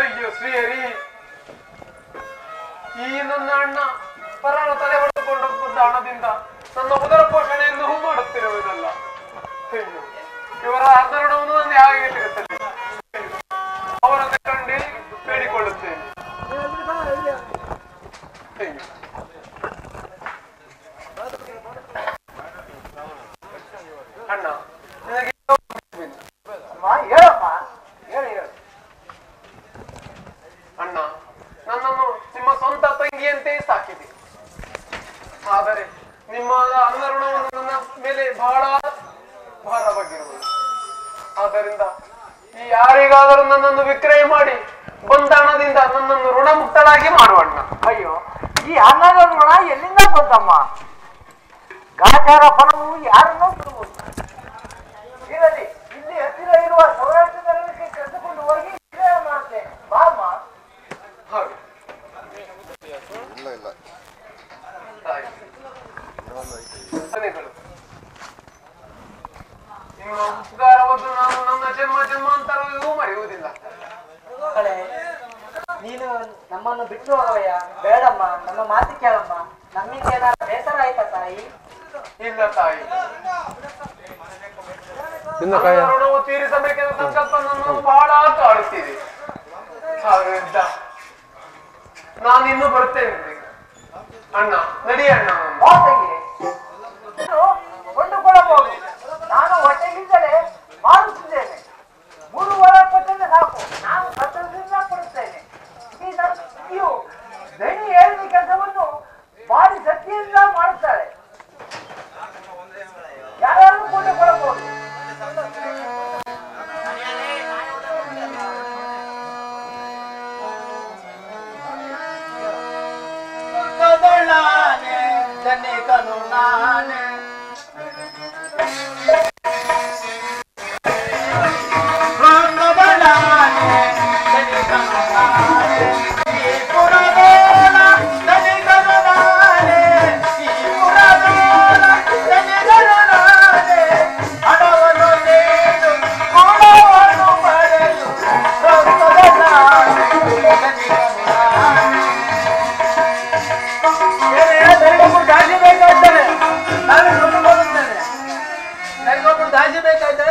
ಅಯ್ಯೋ ಶ್ರೀಹರಿ, ಈ ನನ್ನ ಅಣ್ಣ ಪರಾಣ ತಲೆ ಹೊಡೆದುಕೊಂಡು ಬಂದ ಹಣದಿಂದ ನನ್ನ ಉದರ ಪೋಷಣೆಯನ್ನು ಮಾಡುತ್ತಿರುವುದಲ್ಲ. ಅಯ್ಯೋ, ಇವರ ಹಣವನ್ನು ನಾನು ಹೇಗೆ ತಿಳಿಸಲಿ? ಅವರನ್ನು ಕಂಡು ಬೇಡಿಕೊಳ್ಳುತ್ತೇನೆ. ಅಣ್ಣ, ಹೇಳಪ್ಪ, ಹೇಳಿ ಹೇಳಿ. ಅಣ್ಣ, ನನ್ನನ್ನು ನಿಮ್ಮ ಸ್ವಂತ ತಂಗಿಯಂತೆ ಸಾಕಿದೆ. ಆದರೆ ನಿಮ್ಮ ಅನ್ನ ಋಣವನ್ನು ನನ್ನ ಕಾರಣದಿಂದ ಯಾರಿಗಾದರೂ ನನ್ನನ್ನು ವಿಕ್ರಯ ಮಾಡಿ ಬಂದ ಹಣದಿಂದ ನನ್ನನ್ನು ಋಣಮುಕ್ತನಾಗಿ ಮಾಡುವಣ್ಣ. ಅಯ್ಯೋ, ಈ ಅನ್ನದ ಋಣ ಎಲ್ಲಿಂದ ಬಂತಮ್ಮ? ಗಾಚಾರ ಫಲವು ಯಾರನ್ನೂ ಬಿಡುವುದು. ಇರಲಿ, ಇಲ್ಲಿ ಹತ್ತಿರ ಇರುವ ಸೌರಾಷ್ಟ್ರದಲ್ಲಿ ಕರೆದುಕೊಂಡು ಹೋಗಿ ವಿಕ್ರಯ ಮಾಡುತ್ತೇನೆ. ಬಾಮ್ಮ. ಹಾಗೆ ನಿಮ್ಮ ಉಪಕಾರವನ್ನು ನಾನು ನನ್ನ ಜನ್ಮಾಂತರವೂ ಮರೆಯುವುದಿಲ್ಲ. ನೀನು ನಮ್ಮನ್ನು ಬಿಟ್ಟು ಹೋಗವಯ್ಯ. ಬೇಡಮ್ಮ, ನಮ್ಮ ಮಾತು ಕೇಳಮ್ಮ. ನಮ್ಮಿಂದ ಏನಾದ್ರು ಬೇಸರ ಆಯ್ತಾ ತಾಯಿ? ಇಲ್ಲ ತಾಯಿ, ಋಣವು ತೀರಿಸಬೇಕೆಂದು ಸಂಕಲ್ಪ ನನ್ನನ್ನು ಬಹಳ ಕಾಡುತ್ತಿದೆ. ಹಾಗಿದ್ದ ನಾನಿನ್ನು ಬರ್ತೇನೆ ಅಣ್ಣ. ನಡಿ ಅಣ್ಣ. ಕೊಂಡುಕೊಳ್ಳಬಹುದು. ನಾನು ಹೊಟ್ಟೆಗಿಂದಲೇ ಮಾಡುತ್ತಿದ್ದೇನೆ. 3 ವಾರ ಕೊಟ್ಟರೆ ಸಾಕು. ನಾನು ಸತ್ತದಿಂದ ಕೊಡುತ್ತೇನೆ. ನೀವು ದಣಿ ಹೇಳಿದ ಕೆಲಸವನ್ನು ಭಾರಿ ಶಕ್ತಿಯಿಂದ ಮಾಡುತ್ತಾರೆ. ಯಾರು ಕೊಂಡುಕೊಳ್ಳಬಹುದು.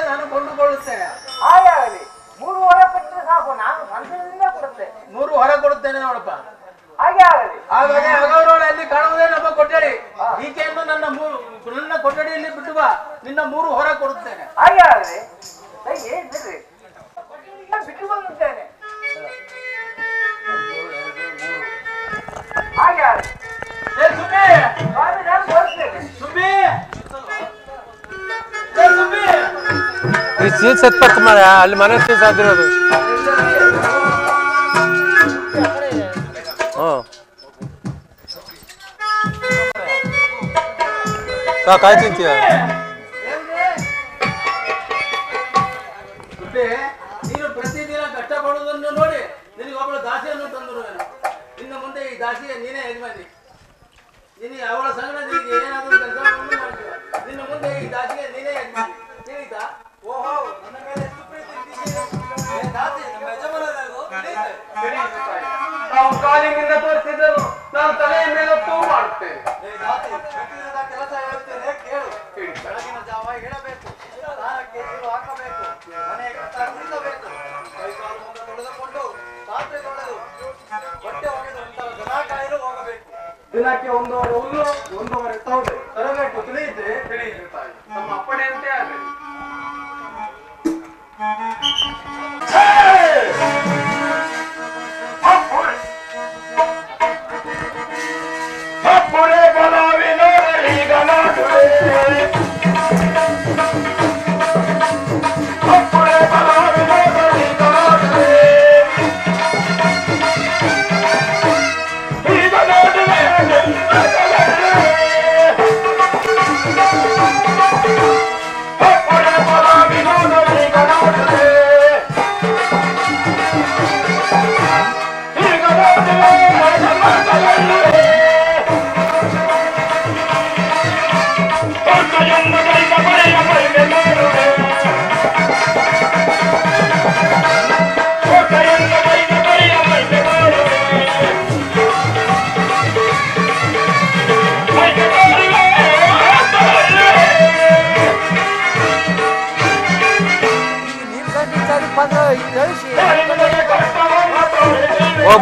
ನಾನು ಕೊಂಡುಕೊಳ್ಳುತ್ತೇನೆ. ಹಾಗಾಗಲಿ. 3 ವಾರ ಕೊಟ್ಟರೆ ಸಾಕು. ನಾನು ಸಂತಸದಿಂದ ಕೊಡುತ್ತೇನೆ. 3 ಹೊರ ಕೊಡುತ್ತೇನೆ ನೋಡಪ್ಪ. ಹಾಗೆ ಆಗಲಿ. ಹಾಗಾಗಿ ಅಗೌರವ ಅಲ್ಲಿ ಕಾಣುವುದೇ ನಮ್ಮ ಕೊಠಡಿ. ಈಕೆಯನ್ನು ನನ್ನ ಕೊಠಡಿಯಲ್ಲಿ ಬಿಟ್ಟು ಬಾ. ನಿನ್ನ 3 ಹೊರ ಕೊಡುತ್ತೇನೆ. ಹಾಗೆ ಆಗಲಿ. ಏನಿರ್ರಿ, ಬಿಟ್ಟು ಬಂದುತ್ತೇನೆ. ಹಾಗೆ ಆಗಲಿ. ಸುಬ್ಬಿ, ಸ್ವಾಮಿ, ನಾನು ಬರುತ್ತೇನೆ. ಸುಬ್ಬಿ, ಸುಬ್ಬಿ. ಈ ಸೀಟ್ ಸತ್ಪಕ್ಕ ಮನೆ ಅಲ್ಲಿ ಮನೆ ಸಾಧಿರೋದು. ಕಾಯಿ ತಿಂತೀಯ? ಸುಬ್ಬಿ, ನೀನು ಪ್ರತಿದಿನ ಕಷ್ಟಪಡುವುದನ್ನು ನೋಡಿ ನಿನಗೆ ಒಬ್ಬಳು ದಾಸಿಯನ್ನು ತಂದಿರುವೆನು. ಇನ್ನು ಮುಂದೆ ಈ ದಾಸಿಯ ನೀನೇ ಯಜಮಾನಿ. ನಿನಗೆ ಅವಳ ಸಂಗಡ ನಿನಗೆ ಏನಾದರೂ ಕೆಲಸವನ್ನು ಮಾಡ್ತೀವ. ನಿನ್ನ ಮುಂದೆ ಈ ದಾಸಿಗೆ ನೀನೇ ಯಜಮಾನಿ. ತಿಳಿತಾ? ಓಹೋ, ನನ್ನ ಮೇಲೆ ಎಷ್ಟು ಪ್ರೀತಿ ಇದ್ದೀಯ. ದಾಸಿ ನಮ್ಮ ಯಜಮಾನರಾಗು. ನಾವು ಕಾಲಿನಿಂದ ತೋರಿಸಿದನು ನಾನು ತಲೆಯ ಮೇಲೆ ತೂ ಮಾಡುತ್ತೇನೆ. ಕೆಲಸ ಹೇಳ್ತೇನೆ, ಕೇಳು. ಬೆಳಗಿನ ಜಾವ ಹೇಳಬೇಕು, ಸ್ನಾನಕ್ಕೆ ನೀರು ಹಾಕಬೇಕು, ಮನೆ ಕಟ್ಟ ಕುಡಿಸಬೇಕು, ಕೈಕಾಲು ಮುಖ ತೊಳೆದುಕೊಂಡು ಪಾತ್ರೆ ತೊಳೆದು ಹೊಟ್ಟೆ ಒಗೆದು ದನ ಕಾಯಲು ಹೋಗಬೇಕು. ದಿನಕ್ಕೆ 1 ಹೊರೆ ಹುಲ್ಲು 1 ಹೊರೆ ತೌಡೆ ತರಬೇಕು. ತಿಳಿಯಿತೆ? ತಿಳಿಯಿತು ತಾಯಿ. ನಮ್ಮ ಅಪ್ಪಣೆಯಂತೆ ಆಗಲಿ.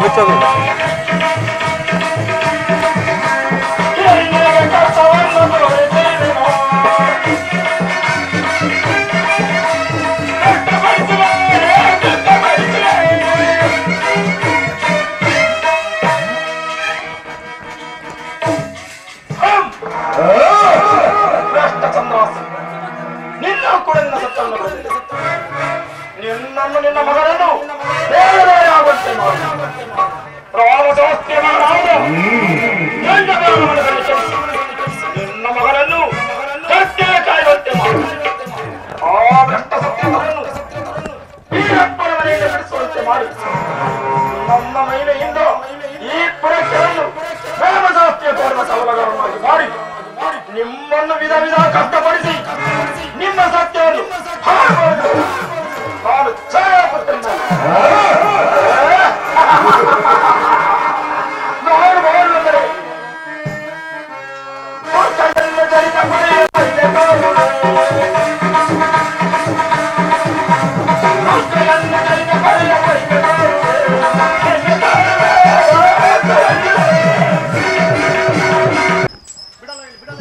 ಬಿಚ್ಚೋದು ನಿನ್ನ ಕೂಡ ನಿನ್ನ ಸತ್ತನ್ನು ನನ್ನನ್ನು ನಿನ್ನ ಮಗನನ್ನು ಬೇರೆಯಾಗುವಂತೆ ಮಾಡಿ ನಿನ್ನ ಮಗನನ್ನು ಕಟ್ಟೆ ಕಾಯುವಂತೆ ಮಾಡಿ ಆ ಬೆಟ್ಟ ಸತ್ಯವನ್ನು ವೀರಪ್ಪನ ಮನೆಯಿಂದ ಬಿಡಿಸುವಂತೆ ಮಾಡಿ ನಮ್ಮ ಮಹಿಳೆಯಿಂದ ಈ ಪುರಸ್ಕಾರವನ್ನು ಪ್ರೇಮಶಾಸ್ತ್ರೀಯ ತೋರಣ ಸೌಲಭ್ಯವಾಗಿ ಮಾಡಿ ನಿಮ್ಮನ್ನು ವಿಧ ವಿಧ ಕಷ್ಟಪಡಿಸಿ ನಿಮ್ಮ ಸತ್ಯವನ್ನು ನಾನು ಛಾಯಾಪುತ್ರನ ನಾನು ಮಾಡುವುದರೆ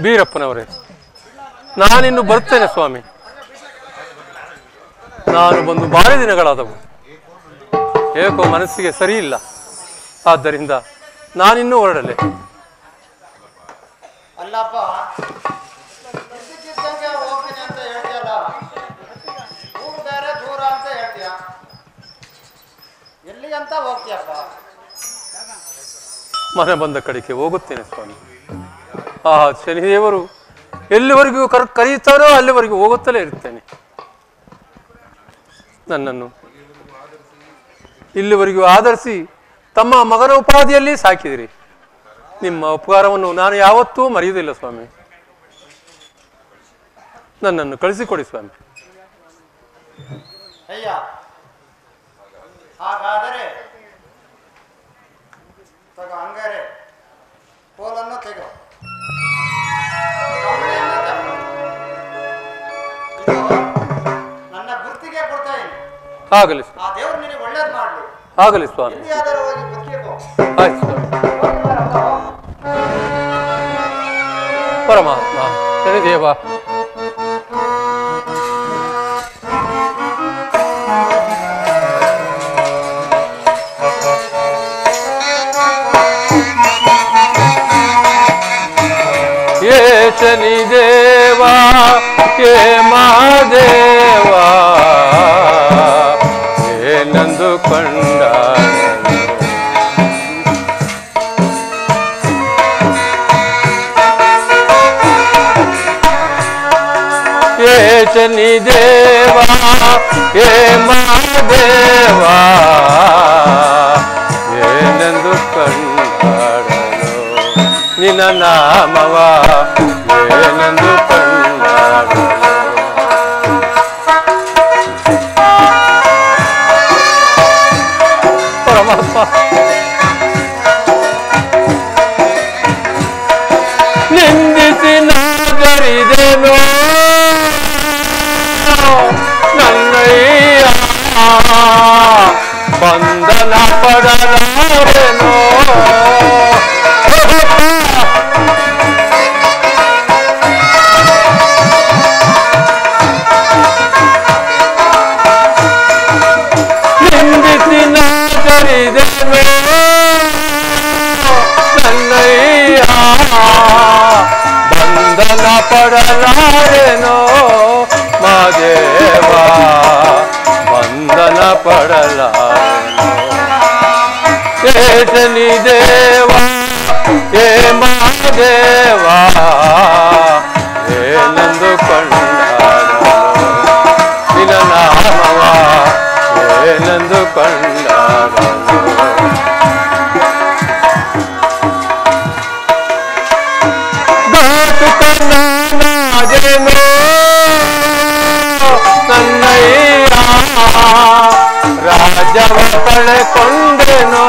ಬೀರಪ್ಪನವರೇ, ನಾನಿನ್ನು ಬರ್ತೇನೆ ಸ್ವಾಮಿ. ನಾನು ಬಂದು ಭಾರಿ ದಿನಗಳಾದವು, ಏಕೋ ಮನಸ್ಸಿಗೆ ಸರಿ ಇಲ್ಲ. ಆದ್ದರಿಂದ ನಾನಿನ್ನೂ ಹೊರಡಲೆ. ಅಲ್ಲಪ್ಪ, ಇದ್ದಕ್ಕಿದ್ದಂಗೆ ಹೋಗ್ತೀನಿ ಅಂತ ಹೇಳ್ತೀಯಲ್ಲ, ಊರು ಬೇರೆ ದೂರ ಅಂತ ಹೇಳ್ತೀಯ, ಎಲ್ಲಿಗಂತ ಹೋಗ್ತೀಯಪ್ಪ? ಮನೆ ಬಂದ ಕಡೆಗೆ ಹೋಗುತ್ತೇನೆ ಸ್ವಾಮಿ. ಆ ಶನಿದೇವರು ಎಲ್ಲಿವರೆಗೂ ಕರೆಯುತ್ತಾರೋ ಅಲ್ಲಿವರೆಗೂ ಹೋಗುತ್ತಲೇ ಇರ್ತೇನೆ. ನನ್ನನ್ನು ಇಲ್ಲಿವರೆಗೂ ಆಧರಿಸಿ ತಮ್ಮ ಮಗನ ಉಪಾಧಿಯಲ್ಲಿ ಸಾಕಿದಿರಿ. ನಿಮ್ಮ ಉಪಕಾರವನ್ನು ನಾನು ಯಾವತ್ತೂ ಮರೆಯುವುದಿಲ್ಲ ಸ್ವಾಮಿ. ನನ್ನನ್ನು ಕಳಿಸಿಕೊಡಿ ಸ್ವಾಮಿ. ಅಯ್ಯ, ಹಾಗಾದರೆ ತಗೋ, ಹಂಗಾರೆ ಕೋಲನ್ನು ತೆಗೋ, ನನ್ನ ಗುರ್ತಿಗೆ ಕೊಡ್ತಾ ಇದ್ದೀನಿ. ಆಗಲಿ ಸ್ವಾಮಿ. ಆ ದೇವರು ನಿನಗೆ ಒಳ್ಳೇದು ಮಾಡಲಿ. ಆಗಲಿ ಸ್ವಾಮಿ. ಎಲ್ಲಿಯಾದರೂ ಹೋಗಿ ಬದುಕಿಕೋ. ಆಯ್ತು ಸ್ವಾಮಿ. ಪರಮಾತ್ಮ ಶನಿದೇವ, ये शनिदेवा ये महादेवा ये नंदु कंडा ये शनिदेवा ये महादेवा ये नंदु कंडाडलो निನ್ನ ನಾಮವ ಏನೆಂದು ಕೊಂಡಾಡಲು. ಪರಮಾತ್ಮ, ನಿಂದಿಸಿ ನಾಗರಿದೆನೋ ನನ್ನಯ್ಯ, ಬಂಧನ ಪಡಲಾರೆನೋ. ನನ್ನಯ್ಯ, ಬಂಧನ ಪಡಲಾರೆನೋ ಮಾದೇವ, ಬಂಧನ ಪಡಲಾರೆನೋ. ಏ ಶನಿದೇವ ಏ ಮಾದೇವ ಏನಂದು ಕೊಂಡಾಡಲು ನಿನ್ನ ನಾಮವ ಏನಂದು ಕೊಂಡಾಡಲು. ನನ್ನಯ್ಯ, ರಾಜವ ಕಳೆಕೊಂಡೆನೋ.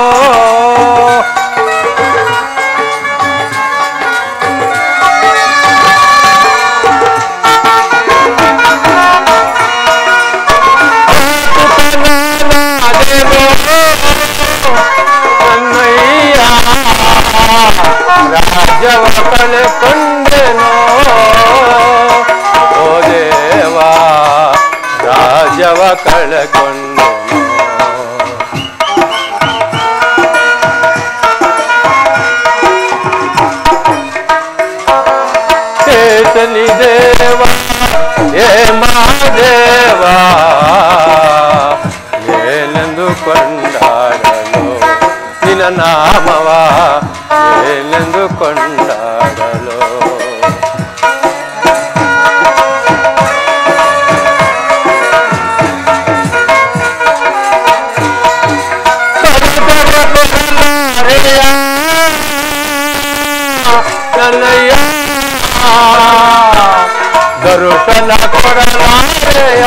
ನನ್ನಯ್ಯ, ರಾಜವ ಕಳೆಕೊಂಡೆನೋ. ಓ ದೇವಾ, ರಾಜವ ಕಳೆಕೊಂಡೆನೋ. ಶನಿದೇವ ಏ ಮಹಾದೇವ ನಾಮವ ಏನೆಂದು ಕೊಂಡಾಡಲು ನನ್ನಯ್ಯ ದರುಶನ ಕೊಡಲಾರೆಯ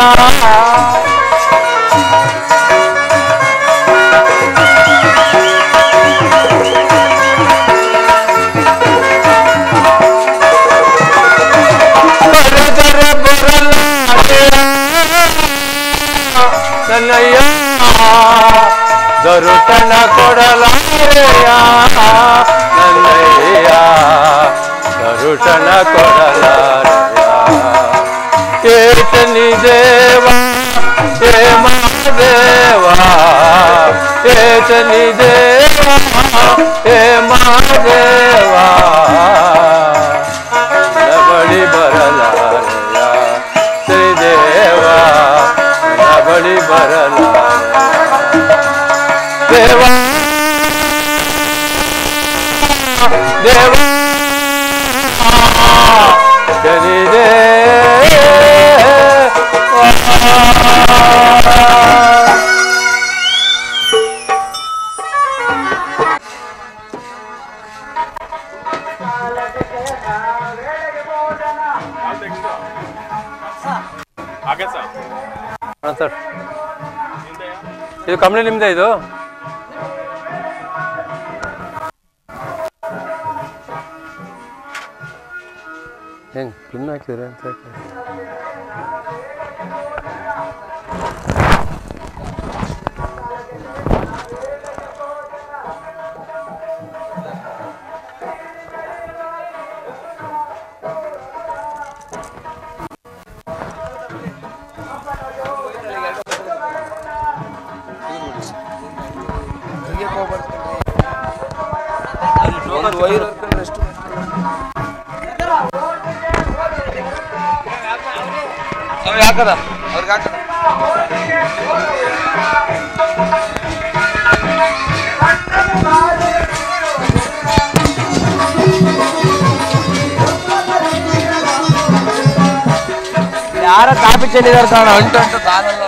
ನನ್ನಯ್ಯ ದರುಶನ ಕೊಡಲಾರೆಯ ನನ್ನಯ್ಯ ದರುಶನ ಕೊಡಲಾರೆಯ ಏತನಿ ದೇವ ಹೇ ಮಹಾದೇವ ಏತನಿ ದೇವ ಹೇ ಮಹಾದೇವ ನನ್ನ ಬಳಿ ಬರಲಾರೆಯ ಶ್ರೀದೇವ ನನ್ನ ಬಳಿ ಬರಲಾರೆಯ ದೇವ ದೇವ ಶನಿದೇ ಸರ್ ಇದು ಕಂಪ್ನಿ ನಿಮ್ದೇ ಇದು ಹೆಂಗೆ ಪಿನ್ ಹಾಕಿದ್ರೆ ಅಂತ ಹಾಕದ ಅವ್ರಿಗೆ ಹಾಕದ ಯಾರ ಕಾಪಿ ಚೆಲ್ಲಿದಾರ ಕಾಣ ಅಂಟು ಅಂಟು ತಾನಲ್ಲ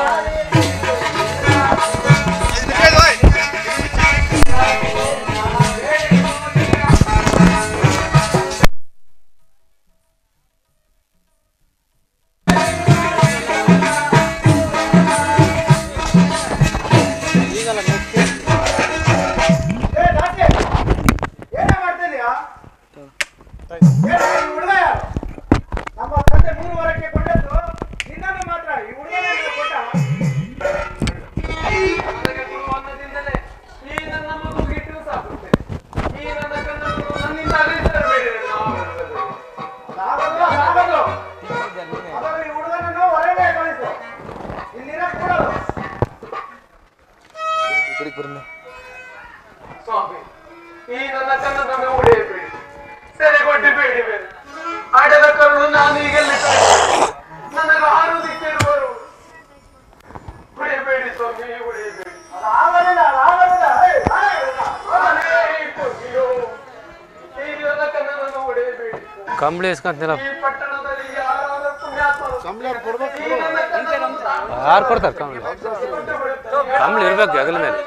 ಸ್ವಾಮಿ ಈ ನನ್ನ ಕನ್ನಡನ್ನು ಉಳಿಯಬೇಡಿ ಸೆರೆಗೊಡ್ಡಬೇಡಿ ಆಡದ ಕರುಳು ನಾನು ಈಗೆಲ್ಲಿ ನನಗೆ ಆರುವುದಿಕ್ಕಿರುವರು ಉಳಿಯಬೇಡಿ ಸ್ವಾಮಿ ಉಳಿಯಬೇಡಿ ಈ ನನ್ನ ಕನ್ನಡನ್ನು ಉಳಿಯಬೇಡಿ ಕಂಬಳಿ ಇಸ್ಕೊಂತೀರ ಈ ಪಟ್ಟಣದಲ್ಲಿ ಯಾರಾದರೂ ಪುಣ್ಯಾತ್ಮರು ಯಾರು ಕೊಡ್ತಾರೆ ಕಂಬಳಿ ಕಂಬಳಿ ಇರ್ಬೇಕು ಹೆಗಲ ಮೇಲೆ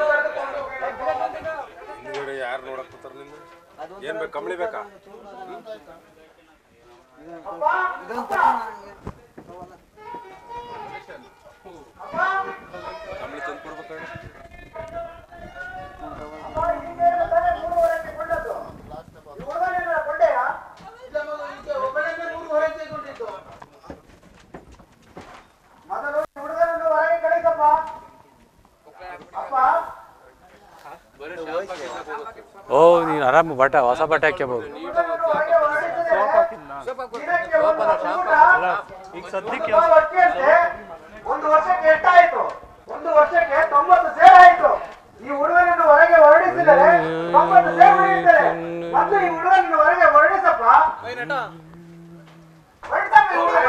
ಯಾರು ನೋಡಕ್ ಕೂತಾರ ನಿನ್ನ ಏನ್ ಬೇಕು ಕಂಬಳಿ ಬೇಕಾ ಕಂಬಳಿ ತಂದು ಕೊಡ್ಬೇಕು ಓ ನೀನು ಆರಾಮ ಬಟ್ಟೆ ಹೊಸ ಬಟ್ಟೆ ಹಾಕ್ಯಬಹುದು ಈಗ ಸದ್ಯಕ್ಕೆ ಒಂದು ವರ್ಷಕ್ಕೆ ಎಷ್ಟಾಯ್ತು? ಒಂದು ವರ್ಷಕ್ಕೆ 90 ಸೇರ್ ಆಯ್ತು. ಈ ಹುಡುಗನನ್ನು ಹೊರಗೆ ಹೊರಡಿಸಿದರೆ 90 ಸೇರ್ ಉಳಿಯುತ್ತದೆ. ಮತ್ತು ಈ ಹುಡುಗನನ್ನು ಹೊರಗೆ ಹೊರಡಿಸಪ್ಪ. ಹೊರಡಿಸಪ್ಪ ಈ ಹುಡುಗ.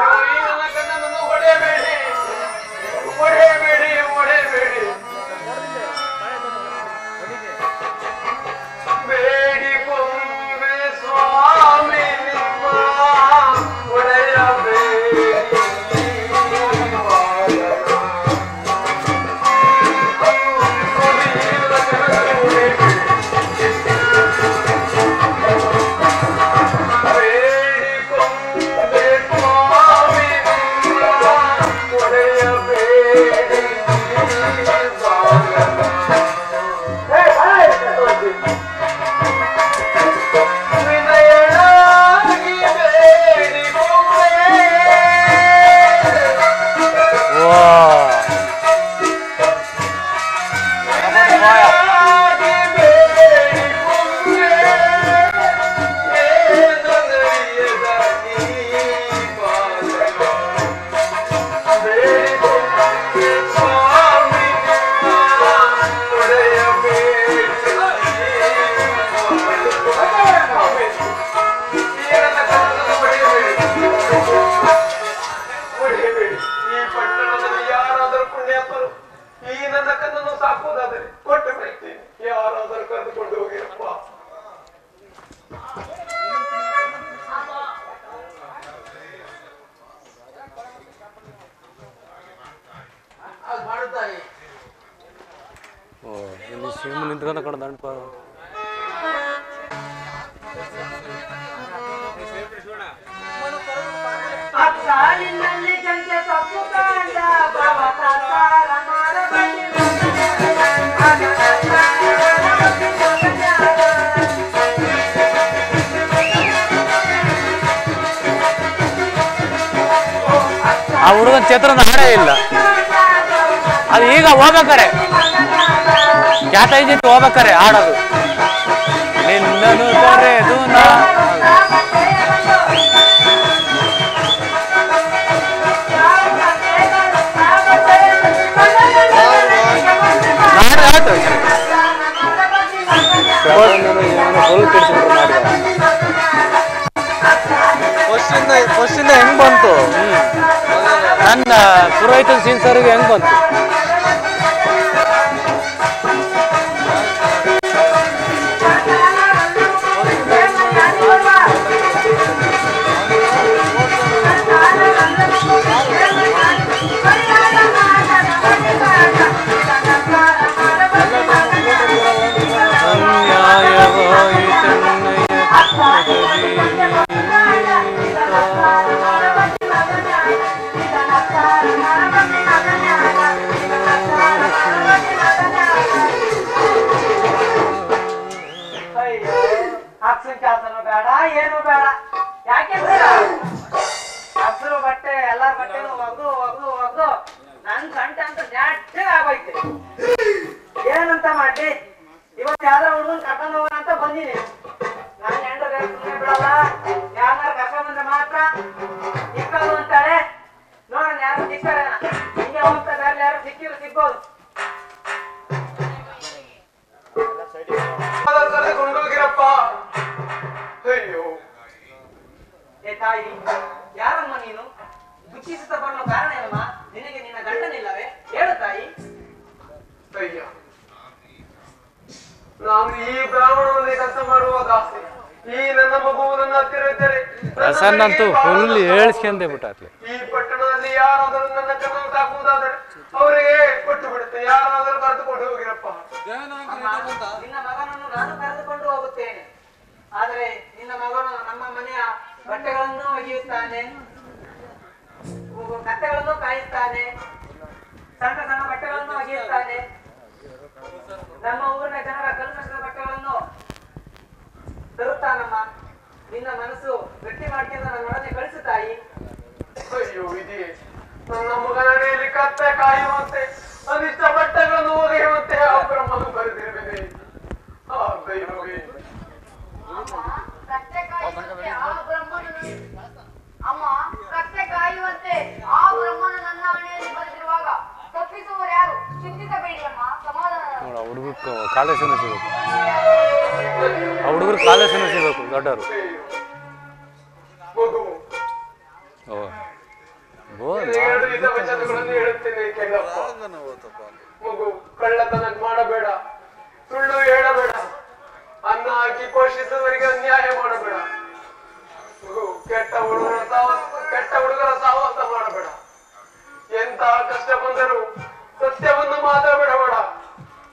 ನಿಂತ್ಕೊಂಡ ಕಣ ದಂಡಪ ಸಾಲಿನಲ್ಲಿ ಜಂಗೆ ತಪ್ಪು ಕಾಂಡ ಭವತಾರ ಮಾಡಬಲ್ಲಿ ಆ ಹುಡುಗನ ಚಿತ್ರದ ಹಾಡೇ ಇಲ್ಲ ಅದು ಈಗ ಹೋಗ್ಬೇಕಾರೆ ಕ್ಯಾಟೈಜಿತ್ತು ಹೋಗ್ಬೇಕಾರೆ ಹಾಡೋದು ನಿನ್ನನು ತೊರೆದು ಫುಲ್ ಕೆಡಿಸ್ಬಿಟ್ರು ನಾಟಕ ಫಸ್ಟಿಂದ ಹೆಂಗ್ ಬಂತು ನನ್ನ ಪುರೋಹಿತ ಸೀನ್ ಸರ್ಗೆ ಹೆಂಗ್ ಬಂತು ಬೇಡ ಏನು ಬೇಡ ಯಾಕೆಂದ್ರೆ ಹಸಿರು ಬಟ್ಟೆ ಎಲ್ಲಾರ ಬಟ್ಟೆನು ಒಗ್ದು ಒಗ್ದು ಒಗ್ದು ನನ್ ಕಂಠ ಅಂತ ನೆಟ್ಟಗೆ ಆಗೋಯ್ತು ಏನಂತ ಮಾಡಿ ಇವತ್ತು ಯಾವ್ದಾರ ಹುಡುಗನ್ ಕರ್ಕೊಂಡು ಹೋಗೋಣ ಅಂತ ಬಂದೀನಿ ನನ್ ಹೆಂಡ್ರ ಸುಮ್ಮನೆ ಬಿಡಲ್ಲ ಯಾರನ್ನಾರು ಕರ್ಕೊಂಡ್ ಬಂದ್ರೆ ಮಾತ್ರ ಸಿಕ್ಕೋದು ಅಂತಾಳೆ ನೋಡೋಣ ಯಾರು ಸಿಕ್ಕಾರೆ ಹಿಂಗೆ ಹೋಗ್ತಾ ಬೇರೆ ಯಾರು ಸಿಕ್ಕಿದ್ರು ಸಿಗ್ಬೋದು ಕೊಂಡೋಗಿರಪ್ಪ ಅಯ್ಯೋ ಏ ತಾಯಿ ಯಾರಮ್ಮ ನೀನು ದುಃಖಿಸುತ್ತಾ ಬರಲು ಕಾರಣ ಏನಮ್ಮ ನಿನಗೆ ನಿನ್ನ ಗಂಡನಿಲ್ಲವೇ ಹೇಳು ತಾಯಿ ಅಯ್ಯ ನಾನು ಈ ಬ್ರಾಹ್ಮಣನಲ್ಲಿ ಕೆಲಸ ಮಾಡುವ ದಾಸಿ ಈ ನನ್ನ ಮಗು ನನ್ನ ಹತ್ತಿರ ಇದ್ದರೆ ಪ್ರಸನ್ನಂತೂ ಫುಲ್ ಹೇಳ್ಸ್ಕೊಂಡೆ ಬಿಟ್ಟಾತ್ಲೆ ಈ ಪಟ್ಟಣದಲ್ಲಿ ಯಾರಾದರೂ ನನ್ನ ಕಣ್ಣನ್ನು ತಾಕುವುದಾದರೆ ಅವರಿಗೆ ಕೊಟ್ಟು ಬಿಡುತ್ತೆ ಯಾರಾದರೂ ಕರೆದುಕೊಂಡು ಹೋಗಿರಪ್ಪ ನಿನ್ನ ಮಗನನ್ನು ನಾನು ಕರೆದುಕೊಂಡು ಹೋಗುತ್ತೇನೆ ಆದರೆ ನಿನ್ನ ಮಗನು ನಮ್ಮ ಮನೆಯ ಬಟ್ಟೆಗಳನ್ನು ಒಗೆಯುತ್ತಾನೆ ಕತ್ತೆಗಳನ್ನು ಕಾಯುತ್ತಾನೆ ಸಣ್ಣ ಸಣ್ಣ ಬಟ್ಟೆಗಳನ್ನು ಒಗೆಯುತ್ತಾನೆ ನಮ್ಮ ಊರಿನ ಜನರ ಕಲ್ಮಶದ ಬಟ್ಟೆಗಳನ್ನು ತರುತ್ತಾನಮ್ಮ ನಿನ್ನ ಮನಸ್ಸು ಗಟ್ಟಿ ಮಾಡ್ಕೊಂಡು ನನ್ನೊಡನೆ ಕಳಿಸು ತಾಯಿ ಅಯ್ಯೋ ವಿಧಿ ನನ್ನ ಮಗನಲ್ಲಿ ಕತ್ತೆ ಕಾಯುವಂತೆ ಅನಿಷ್ಟ ಬಟ್ಟೆಗಳನ್ನು ಒಗೆಯುವಂತೆ ಆ ಬ್ರಹ್ಮನು ಬರೆದಿರುವಿದೆ ಆ ದೈವವೇ ಅಮ್ಮ ಕತ್ತೆ ಕಾಯುವಂತೆ ಆ ಬ್ರಹ್ಮನ ನನ್ನ ಹಣೆಯಲ್ಲಿ ಬರೆದಿರುವಾಗ ತಪ್ಪಿಸುವವರು ಯಾರು ಚಿಂತಿಸಬೇಡಿ ಅಮ್ಮ ಸಮಾಧಾನ ನೋಡ ಹುಡುಗ ಕಾಲೇಜನ್ನು ಸಿಗಬೇಕು ಆ ಹುಡುಗರು ಕಾಲೇಜನ್ನು ಸಿಗಬೇಕು ದೊಡ್ಡವರು ಮಗು ಓ ಎರಡು ವಚನಗಳನ್ನು ಹೇಳುತ್ತೇನೆ ಕೇಳಪ್ಪ ಮಗು ಕಳ್ಳತನ ಮಾಡಬೇಡ ಸುಳ್ಳು ಹೇಳಬೇಡ ಅನ್ನ ಹಾಕಿ ಪೋಷಿಸುವವರಿಗೆ ಅನ್ಯಾಯ ಮಾಡಬೇಡ ಮಗು ಕೆಟ್ಟ ಹುಡುಗರ ಸಹವಾಸ ಮಾಡಬೇಡ ಎಂತ ಕಷ್ಟ ಬಂದರೂ ಸತ್ಯವನ್ನು ಮಾತಾಡಬೇಡ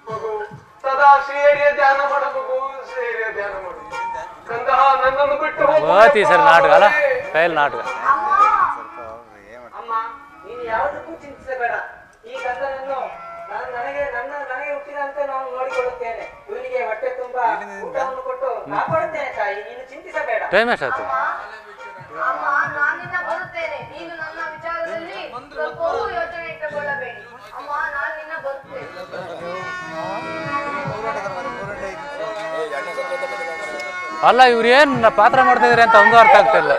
ಮಗು ಸದಾ ಶ್ರೀಹರಿಯ ಧ್ಯಾನ ಮಾಡ ಮಗು ಶ್ರೀಹರಿಯ ಧ್ಯಾನ ಮಾಡು ಕಂದಹ ನನ್ನನ್ನು ಬಿಟ್ಟು ಹೋಗಿ ಸರ್ ನಾಟಕ ಅಲ್ಲ ಕೈಯಲ್ಲಿ ನಾಟಕ ಅಮ್ಮ ನೀನು ಯಾವುದಕ್ಕೂ ಚಿಂತಿಸಬೇಡ ಈ ಗಂಧನನ್ನು ನನಗೆ ಹುಟ್ಟಿದಂತೆ ನಾನು ನೋಡಿಕೊಳ್ಳುತ್ತೇನೆ ಇವನಿಗೆ ಹೊಟ್ಟೆ ತುಂಬಾ ಊಟವನ್ನು ಕೊಟ್ಟು ಕಾಪಾಡುತ್ತೇನೆ ತಾಯಿ ನೀನು ಚಿಂತಿಸಬೇಡ ಟೈಮ್ ಎಷ್ಟಾಯ್ತು ಅಮ್ಮ ನಾನಿನ್ನ ಬರುತ್ತೇನೆ ನೀನು ನನ್ನ ವಿಚಾರದಲ್ಲಿ ಸ್ವಲ್ಪವೂ ಯೋಚನೆ ಇಟ್ಟಬೇಡ ಅಲ್ಲ ಇವ್ರು ಏನು ಪಾತ್ರ ಮಾಡ್ತಾ ಇದಾರೆ ಅಂತ ಒಂದು ಅರ್ಥ ಆಗ್ತಾ ಇಲ್ಲ.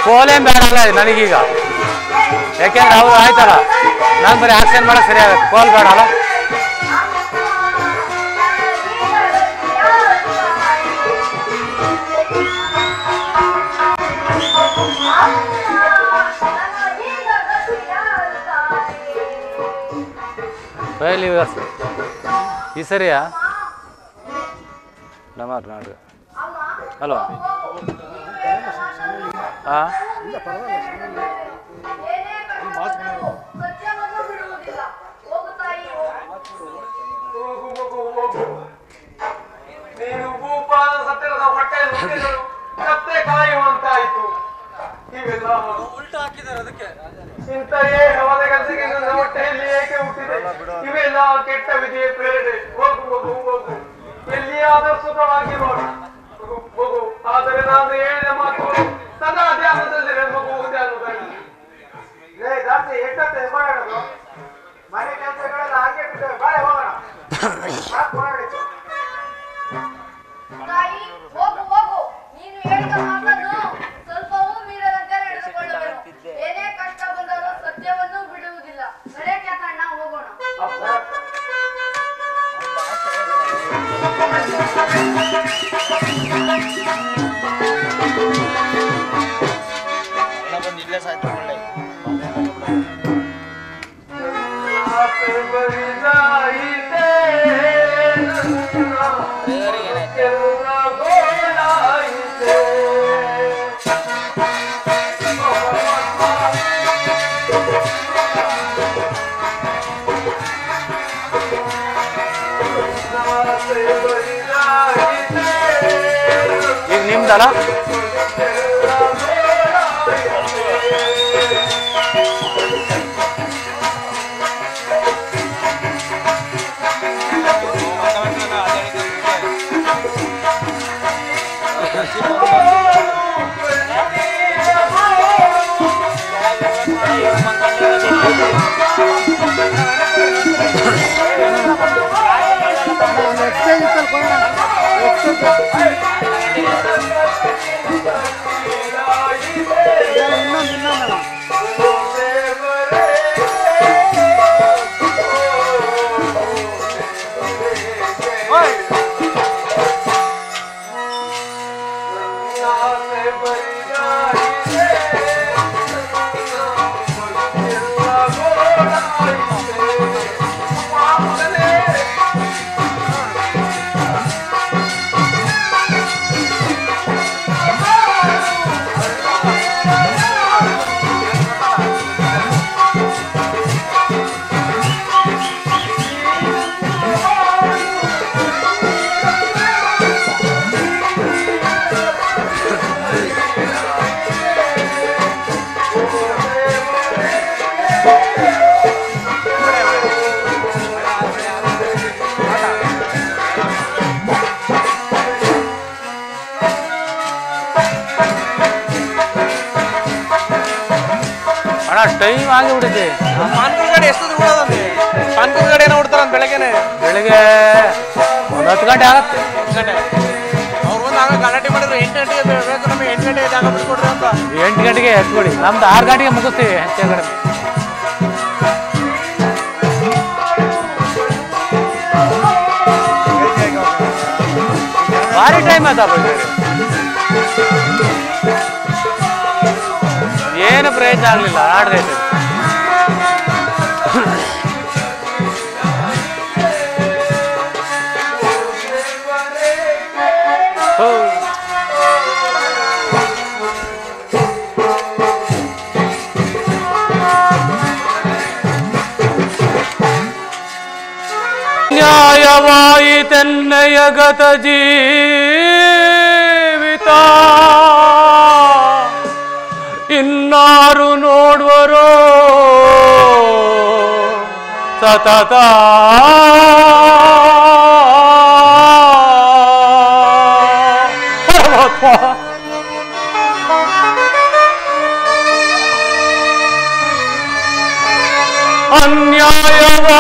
ಕೋಲೇನ್ ಬೇಡಲ್ಲ ನನಗೀಗ, ಯಾಕೆಂದ್ರೆ ಅವ್ರು ಆಯ್ತಲ್ಲ, ನಾನು ಬರೀ ಆಕ್ಷನ್ ಮಾಡಕ್ ಸರಿ ಆಗತ್ತೆ. ಕೋಲ್ ಬೇಡಲ್ಲ. ಈ ಸರಿಯಾ ನಮಾರ್ ನಾಡು ಅಲ್ವಾ? ಹಾಂ ನೀನು ಭೂಪಾಲ ಸತ್ಯದ ಹೊಟ್ಟೆಯಲ್ಲಿ ಹುಟ್ಟಿದರು ಕತ್ತೆ ಕಾಯುವಂತಾಯ್ತು. ಇವೆಲ್ಲ ಉಲ್ಟಾ ಹಾಕಿದ್ದಾರೆ ಅದಕ್ಕೆ. ಇಂಥ ಏಕವಾದ ಕೆಲಸಕ್ಕೆ ನನ್ನ ಹೊಟ್ಟೆಯಲ್ಲಿ ಏಕೆ ಹುಟ್ಟಿದೆ? ಇವೆಲ್ಲ ಕೆಟ್ಟ ವಿಧಿಯ ಪ್ರೇರಣೆ. ಹೋಗು ಹೋಗು ಹೋಗು, ಎಲ್ಲಿಯಾದರೂ ಸುಖವಾಗಿ ನೋಡು ಹೋಗು. ಆದರೆ ನಾನು ಹೇಳಿದ ಮಾತು ಸದಾ ಧ್ಯಾನದಲ್ಲಿರ ಮಗು, ಧ್ಯಾನದಲ್ಲಿ. ಜಾಸ್ತಿ ಎಷ್ಟೊತ್ತೆ ಮಾಡೋದು ಮನೆ ಕೆಲಸಗಳೆಲ್ಲ ಹಾಗೆ ಬಿಟ್ಟರೆ ಬಾಳೆ ಹೋಗೋಣ. ತಾಯಿ ಹೋಗು ಹೋಗು, ನೀನು ಹೇಳಿದ ಮಾತನ್ನು ಸ್ವಲ್ಪವೂ ಮೀರದಂತೆ ನಡೆದುಕೊಳ್ಳಬೇಕು. ಏನೇ ಕಷ್ಟ ಬಂದರೂ ಸತ್ಯವನ್ನು ಬಿಡುವುದಿಲ್ಲ. ನಡೆಯಕ್ಕೆ ಕಣ್ಣ ಹೋಗೋಣ. ಈಗ ನಿಮ್ದಲ್ಲ ಟೈಮ್ ಆಗಿಬಿಟ್ಟಿದೆ. ಪಾನ್ಕಲ್ ಗಾಡಿ ಎಷ್ಟೊತ್ತಿಗೆ ಬಿಡೋದಂತೆ? ಪಾನ್ಕಲ್ ಗಾಡಿ ಏನೋ ಬಿಡ್ತಾರಂತ ಬೆಳಗ್ಗೆನೆ. ಬೆಳಿಗ್ಗೆ ಒಂದು 10 ಗಂಟೆ ಆಗತ್ತೆ. 10 ಗಂಟೆ ಅವ್ರು ಒಂದು ಆಗ ಗಲಾಟೆ ಮಾಡಿದ್ರು. 8 ಗಂಟೆಗೆ ಬೇಕು, ನಮಗೆ 8 ಗಂಟೆಗೆ ಜಾಗ ಬಿಟ್ಕೊಡ್ರಿ ಅಂತ. 8 ಗಂಟೆಗೆ ಎತ್ಕೊಡಿ, ನಮ್ದು 6 ಗಂಟೆಗೆ ಮುಗಿಸ್ತೀವಿ ಹೆಚ್ಚೆ ಕಡೆ. ಭಾರಿ ಟೈಮ್ ಆಯ್ತಾ ಪ್ರಯತ್ನ ಆಗಲಿಲ್ಲ, ಆಡ್ದೈತೆ. ನ್ಯಾಯವಾಯಿತೆನ್ನಯ ಗತ ಜೀವಿತ, ಇನ್ನಾರು ನೋಡುವರೋ ಸತತ.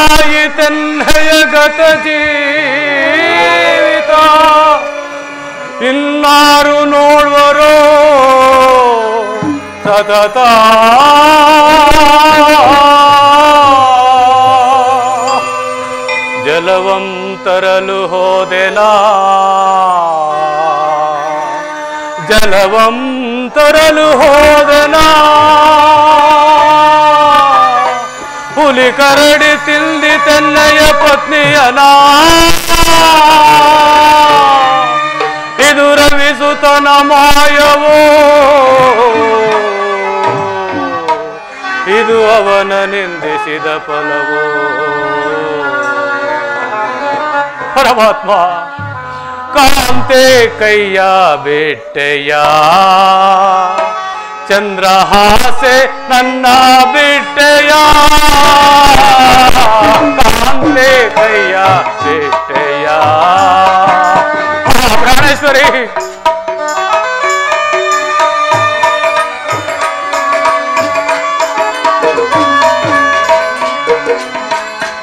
ಅನ್ಯಾಯವಾಯಿತೆನ್ನಯ ಗತ ಜೀವಿತ, ಇನ್ನಾರು ನೋಡುವರೋ ಸತತ. ಜಲವಂತರಲು ಹೋದೆನಾ, ಜಲವಂತರಲು ಹೋದೆನಾ, ಹುಲಿ ಕರಡಿ ತಿಂದಿತೆನ್ನಯ ಪತ್ನಿಯನ. ಇದು ರವಿಸುತನ ಮಾಯವೋ, ಇದು ಅವನ ನಿಂದಿಸಿದ ಫಲವೋ. ಪರಮಾತ್ಮ ಕಾಂತೆ ಕೈಯ ಬಿಟ್ಟೆಯ, ಚಂದ್ರಹಾಸೆ ನನ್ನ ಬಿಟ್ಟೆಯ, ಕಾಂತೆ ಕೈಯ ಬಿಟ್ಟೆಯ. ಪ್ರಾಣೇಶ್ವರಿ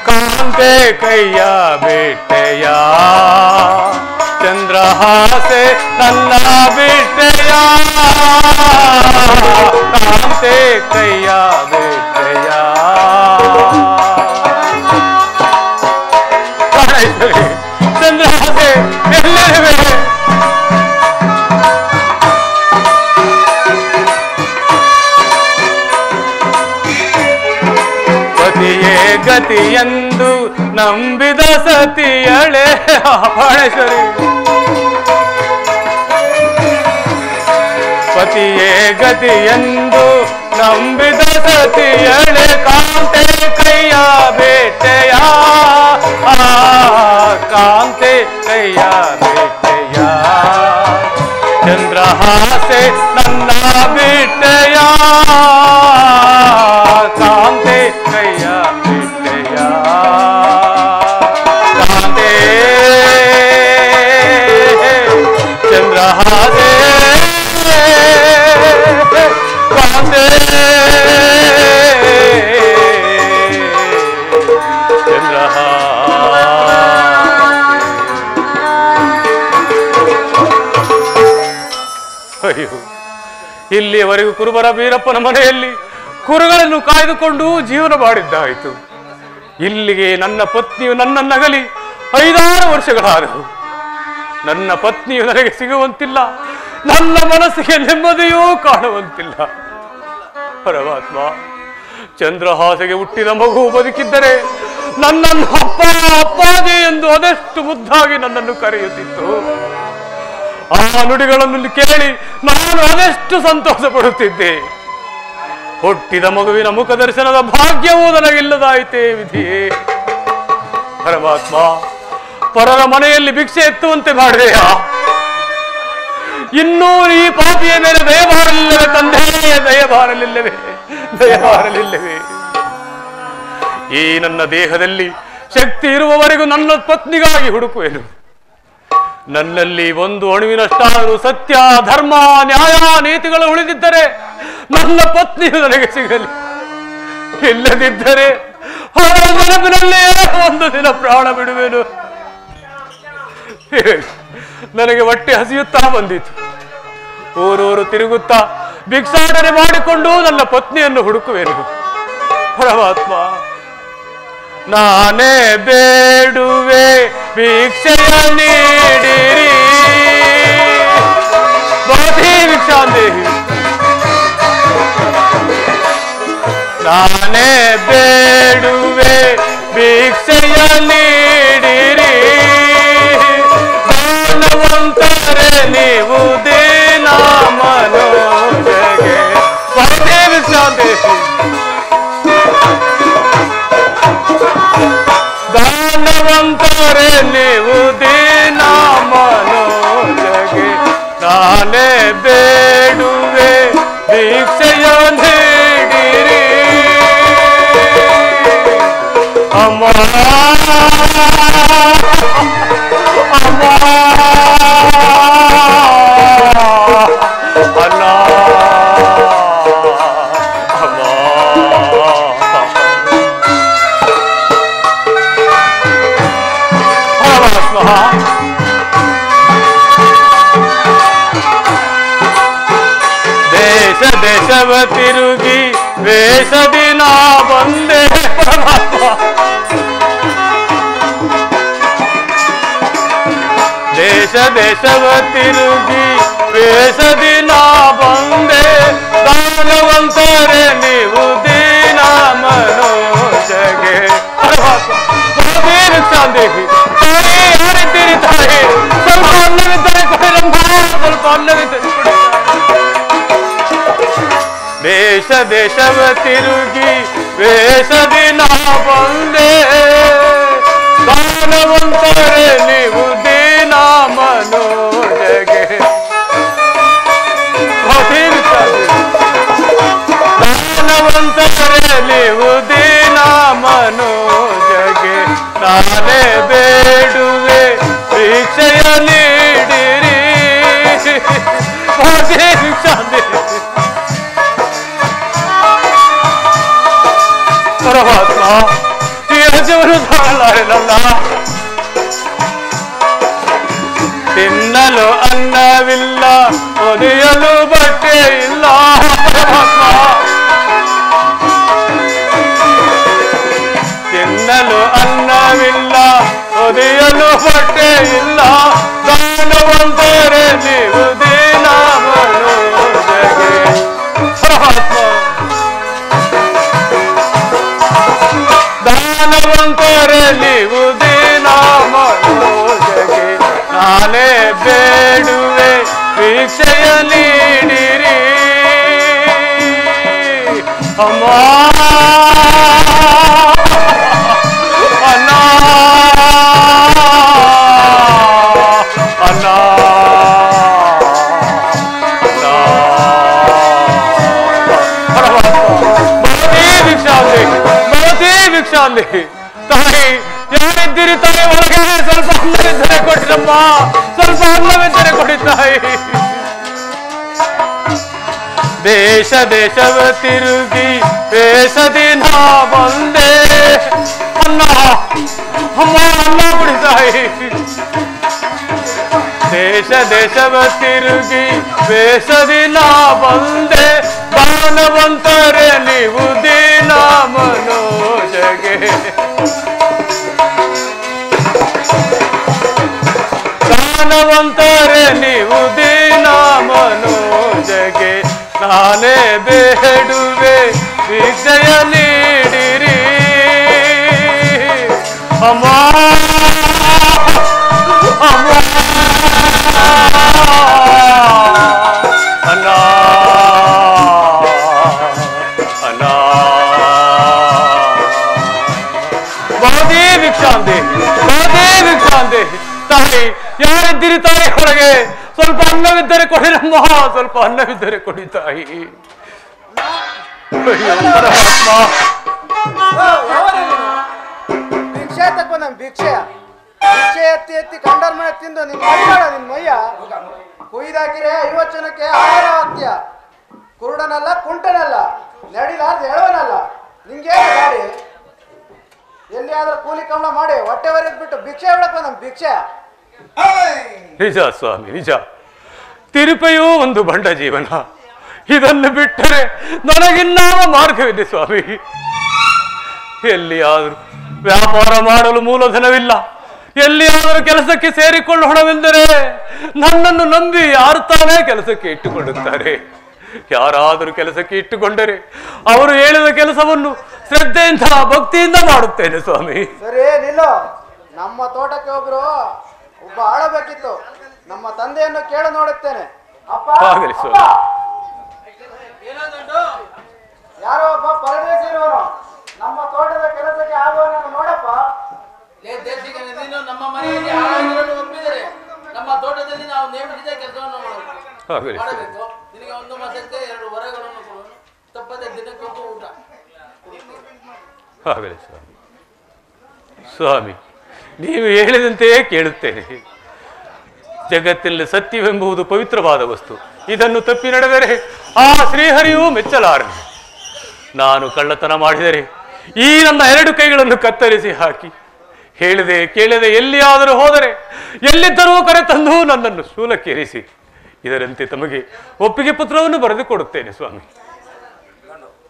ಕಾಂತೆ ಕೈಯ ಬಿಟ್ಟೆಯ, ಚಂದ್ರಹಾಸೆ ನನ್ನ ಬಿಟ್ಟೆಯ, ಕಾಂತೆ ಕೈಯ ಬಿಟ್ಟೆಯ. ಚಂದ್ರಹಾಸೆ ಎಲ್ಲವೇ ಪತಿಯೇ ಗತಿಯೆಂದು ನಂಬಿದ ಸತಿಯಳೆ. ಪ್ರಾಣೇಶ್ವರಿ ಪತಿಯೇ ಗತಿಯೆಂದು ನಂಬಿದ ಸತಿಯಳೆ, ಕಾಂತೆ ಕೈಯ ಬೇಟೆಯ, ಕಾಂತೆ ಕೈಯ ಬೇಟೆಯ, ಚಂದ್ರಹಾಸೆ ನನ್ನ ಬಿಟ್ಟೆಯ, ಕಾಂತೆ ಕೈಯ ಬಿಟ್ಟೆಯ, ಕಾಂತೆ ಚಂದ್ರಹಾಸೆ ಕಾಂತೆ ಅಯ್ಯೋ, ಇಲ್ಲಿಯವರೆಗೂ ಕುರುಬರ ಬೀರಪ್ಪನ ಮನೆಯಲ್ಲಿ ಕುರುಗಳನ್ನು ಕಾಯ್ದುಕೊಂಡು ಜೀವನ ಮಾಡಿದ್ದಾಯಿತು. ಇಲ್ಲಿಗೆ ನನ್ನ ಪತ್ನಿಯು ನನ್ನನ್ನಗಲಿ 5-6 ವರ್ಷಗಳಾದವು. ನನ್ನ ಪತ್ನಿಯು ನನಗೆ ಸಿಗುವಂತಿಲ್ಲ, ನನ್ನ ಮನಸ್ಸಿಗೆ ನೆಮ್ಮದಿಯೂ ಕಾಣುವಂತಿಲ್ಲ. ಪರಮಾತ್ಮ, ಚಂದ್ರಹಾಸೆಗೆ ಹುಟ್ಟಿದ ಮಗು ಬದುಕಿದ್ದರೆ ನನ್ನನ್ನು ಅಪ್ಪ ಅಪ್ಪಾಜಿ ಎಂದು ಅದೆಷ್ಟು ಮುದ್ದಾಗಿ ನನ್ನನ್ನು ಕರೆಯುತ್ತಿತ್ತು. ಆ ನುಡಿಗಳನ್ನು ಕೇಳಿ ನಾನು ಅದೆಷ್ಟು ಸಂತೋಷ ಪಡುತ್ತಿದ್ದೆ. ಹುಟ್ಟಿದ ಮಗುವಿನ ಮುಖ ದರ್ಶನದ ಭಾಗ್ಯವೂ ನನಗಿಲ್ಲದಾಯಿತೇ ವಿಧಿಯೇ. ಪರಮಾತ್ಮ, ಪರರ ಮನೆಯಲ್ಲಿ ಭಿಕ್ಷೆ ಎತ್ತುವಂತೆ ಮಾಡಿದೆಯಾ? ಇನ್ನೂ ಈ ಪಾಪಿಯ ಮೇಲೆ ದಯಬಾರಲಿಲ್ಲವೇ ತಂದೆ? ದಯಬಾರಲಿಲ್ಲವೇ? ದಯಬಾರಲಿಲ್ಲವೇ? ಈ ನನ್ನ ದೇಹದಲ್ಲಿ ಶಕ್ತಿ ಇರುವವರೆಗೂ ನನ್ನ ಪತ್ನಿಗಾಗಿ ಹುಡುಕುವೆನು. ನನ್ನಲ್ಲಿ ಒಂದು ಅಣುವಿನಷ್ಟಾದರೂ ಸತ್ಯ, ಧರ್ಮ, ನ್ಯಾಯ, ನೀತಿಗಳು ಉಳಿದಿದ್ದರೆ ನನ್ನ ಪತ್ನಿಯು ನನಗೆ ಸಿಗಲಿ. ಇಲ್ಲದಿದ್ದರೆ ಅವರ ನೆನಪಿನಲ್ಲೇ ಒಂದು ದಿನ ಪ್ರಾಣ ಬಿಡುವೆನು. ನನಗೆ ಹೊಟ್ಟೆ ಹಸಿಯುತ್ತಾ ಬಂದಿತು. ಊರೂರು ತಿರುಗುತ್ತಾ ಭಿಕ್ಷಾಟನೆ ಮಾಡಿಕೊಂಡು ನನ್ನ ಪತ್ನಿಯನ್ನು ಹುಡುಕುವೆನು. ಪರಮಾತ್ಮ, ನಾನೇ ಬೇಡುವೆ ಭಿಕ್ಷೆಯ ನೀಡಿರಿ. ಭಿಕ್ಷಾಂದೇಹಿ ನಾನೇ ಬೇಡುವೆ ಭಿಕ್ಷೆಯ ನೀಡಿರಿ ದಾನವಂತರೆ ನೀವು ದೀನ ಮನೋಜಗೆ ಪರದೇವಿ ಶಾಂತಿ ದಾನವಂತರೆ ನೀವು ದೀನ ಮನೋಜಗೆ ನಾನೇ ಬೇಡುವೆ ಭಿಕ್ಷೆಯ ನೀಡಿರಿ ಅಮ್ಮ ಅಮ್ಮ ಅಲ್ಲ ಅಮ್ಮ ದೇಶ ದೇಶವ ತಿರುಗಿ ವೇಷದಿ ನಾ ಬಂದೆ ಪರಮಾತ್ಮ ದೇಶ ದೇಶವ ತಿರುಗಿ ವೇಷದಿ ನಾ ಬಂದೆ ದಾನವಂತರೆ ನೀವು ದೀನ ಮನೋಜಗೆ ಪರಮಾತ್ಮ ಶಾಂತಿ ಯಾರಿದ್ದೀರಿ ತಾಯಿ ಸ್ವಲ್ಪ ಅನ್ನವಿದ್ದರೆ ಕೊಡಿರಮ್ಮ ಸ್ವಲ್ಪ ಅನ್ನವಿದ್ದರೆ ಕೊಡಿ ದೇಶ ದೇಶವ ತಿರುಗಿ ವೇಷದಿ ನಾ ಬಂದೆ ದಾನವಂತರೆ ನೀವು ದೀನ ಮನೋಜಗೆ ದಾನವಂತರೆ ನೀವು ದೀನ ಮನೋಜಗೆ ನಾನೇ ಬೇಡುವೆ ಭಿಕ್ಷೆಯ ನೀಡಿರಿ ಪರಮಾತ್ಮ ಈ ಹಜವರು ತಾಳಲ್ಲ ತಿನ್ನಲು ಅನ್ನವಿಲ್ಲ ಒದೆಯಲು ಬಟ್ಟೆ ಇಲ್ಲ ಪರಮಾತ್ಮ ತಿನ್ನಲು ಅನ್ನವಿಲ್ಲ ಒದೆಯಲು ಬಟ್ಟೆ ಇಲ್ಲ ದಾನವಂತರೆ ನೀವು ದೀನ ಮನೋಜಗೆ ಪರಮಾತ್ಮ ದಾನವಂತರೆ ನೀವು ದೀನ ಮನೋಜಗೆ ನಾನೇ ಬೇಡುವೆ ಭಿಕ್ಷೆಯ ನೀಡಿರಿ ಅಮ್ಮ ಅಣ್ಣ ಅಣ್ಣ ಭಿಕ್ಷಾಂತಿ ತಾಯಿ ಯಾರಿದ್ದೀರಿ ತಾಯಿ ಒಳಗೆ ಸ್ವಲ್ಪ ಅನ್ನವಿದ್ದರೆ ಕೊಟ್ಟಿರಮ್ಮ ಸ್ವಲ್ಪ ಅನ್ನವಿದ್ದರೆ ಕೊಡಿ ತಾಯಿ ದೇಶ ದೇಶವ ತಿರುಗಿ ವೇಷದಿ ನಾ ಬಂದೆ ಅನ್ನ ಅಮ್ಮ ಅನ್ನ ಕೊಡಿ ತಾಯಿ ದೇಶ ದೇಶವ ತಿರುಗಿ ವೇಷದಿ ನಾ ಬಂದೆ ದಾನವಂತರೆ ನೀವು ದೀನ ಮನೋಜಗೆ ದಾನವಂತರೆ ನೀವು ದೀನ ಮನೋಜಗೆ ನಾನೇ ಬೇಡುವೆ ಭಿಕ್ಷೆಯ ನೀಡಿರಿ ಅಮ್ಮ ಅಮ್ಮ ಅಣ್ಣ ಅಣ್ಣ ಬಹುದೇ ಭಿಕ್ಷಾಂತಿ ತಾಯಿ ಯಾರಿದ್ದೀರಿ ತಾಯಿ ಹೊರಗೆ ಸ್ವಲ್ಪ ಅನ್ನವಿದ್ದರೆ ಕೊಡಿರಮ್ಮ ಸ್ವಲ್ಪ ಅನ್ನವಿದ್ದರೆ ಕೊಡಿ ತಾಯಿ ಪರಮಾತ್ಮ ಭಿಕ್ಷೆ ತಕ್ಕೋ ನಮ್ ಭಿಕ್ಷೆ ಎತ್ತಿ ಎತ್ತಿ ಕಂಡರ್ ಮನೆ ತಿಂದು ನಿನ್ ಮೈಯಾಡ ನಿನ್ ಮೈಯ ಕುಯ್ದಾಕಿರೆ 50 ಜನಕ್ಕೆ ಆಹಾರ ಹತ್ಯ ಕುರುಡನಲ್ಲ ಕುಂಟನಲ್ಲ ನಡಿಲಾರ್ದು ಹೇಳೋನಲ್ಲ ನಿಂಗೆ ಗಾಡಿ ಎಲ್ಲಿಯಾದ್ರೂ ಕೂಲಿ ಕಮಲ ಮಾಡಿ ಹೊಟ್ಟೆ ಬಿಟ್ಟು ಭಿಕ್ಷೆ ಹೇಳಕ್ಕೋ ನಮ್ ಭಿಕ್ಷೆ ನಿಜ ಸ್ವಾಮಿ ನಿಜ ತಿರುಪೆಯೂ ಒಂದು ಬಂಡ ಜೀವನ ಇದನ್ನು ಬಿಟ್ಟರೆ ನನಗಿನ್ನಾವ ಮಾರ್ಗವಿದೆ ಸ್ವಾಮಿ ಎಲ್ಲಿಯಾದರೂ ವ್ಯಾಪಾರ ಮಾಡಲು ಮೂಲಧನವಿಲ್ಲ ಎಲ್ಲಿಯಾದರೂ ಕೆಲಸಕ್ಕೆ ಸೇರಿಕೊಳ್ಳೋಣವೆಂದರೆ ನನ್ನನ್ನು ನಂಬಿ ಯಾರು ತಾನೇ ಕೆಲಸಕ್ಕೆ ಇಟ್ಟುಕೊಳ್ಳುತ್ತಾರೆ ಯಾರಾದರೂ ಕೆಲಸಕ್ಕೆ ಇಟ್ಟುಕೊಂಡರೆ ಅವರು ಹೇಳಿದ ಕೆಲಸವನ್ನು ಶ್ರದ್ಧೆಯಿಂದ ಭಕ್ತಿಯಿಂದ ಮಾಡುತ್ತೇನೆ ಸ್ವಾಮಿ. ಸರಿ ನಿಲ್ಲು. ನಮ್ಮ ತೋಟಕ್ಕೆ ಒಬ್ರು ಒಬ್ಬ ಆಳಬೇಕಿತ್ತು. ನಮ್ಮ ತಂದೆಯನ್ನು ಕೇಳಿ ನೋಡುತ್ತೇನೆ. ಅಪ್ಪ ಆಗಲಿ ಸ್ವಾಮಿ. ಏನಾದ್ರು ಯಾರೋ ಒಬ್ಬ ಪರದೇಶಿ ಇರುವನು ನಮ್ಮ ತೋಟದ ಕೆಲಸಕ್ಕೆ ಆಗುವನನ್ನು ನೋಡಪ್ಪ. ದೇಶಿಗನೇ ನೀನು ನಮ್ಮ ಮನೆಯಲ್ಲಿ ಆಳಾಗಿರಲು ಒಪ್ಪಿದರೆ ನಮ್ಮ ತೋಟದಲ್ಲಿ ನಾವು ನೇಮಿಸಿದ ಕೆಲಸವನ್ನು ಮಾಡಬೇಕು. ನಿನಗೆ 1 ಮಾಸಕ್ಕೆ 2 ವರಗಳನ್ನು ಕೊಡೋಣ. ತಪ್ಪದೆ ದಿನಕ್ಕೊಂದು ಊಟ. ಆಗಲಿ ಸ್ವಾಮಿ. ಸ್ವಾಮಿ, ನೀವು ಹೇಳಿದಂತೆಯೇ ಕೇಳುತ್ತೇನೆ. ಜಗತ್ತಿನಲ್ಲಿ ಸತ್ಯವೆಂಬುದು ಪವಿತ್ರವಾದ ವಸ್ತು. ಇದನ್ನು ತಪ್ಪಿ ನಡೆದರೆ ಆ ಶ್ರೀಹರಿಯೂ ಮೆಚ್ಚಲಾರನು. ನಾನು ಕಳ್ಳತನ ಮಾಡಿದರೆ ಈ ನನ್ನ 2 ಕೈಗಳನ್ನು ಕತ್ತರಿಸಿ ಹಾಕಿ ಹೇಳಿದೆ ಕೇಳದೆ ಎಲ್ಲಿಯಾದರೂ ಹೋದರೆ ಎಲ್ಲಿದ್ದರೂ ಕರೆತಂದು ನನ್ನನ್ನು ಶೂಲಕ್ಕೇರಿಸಿ ಇದರಂತೆ ತಮಗೆ ಒಪ್ಪಿಗೆ ಪತ್ರವನ್ನು ಬರೆದು ಕೊಡುತ್ತೇನೆ ಸ್ವಾಮಿ.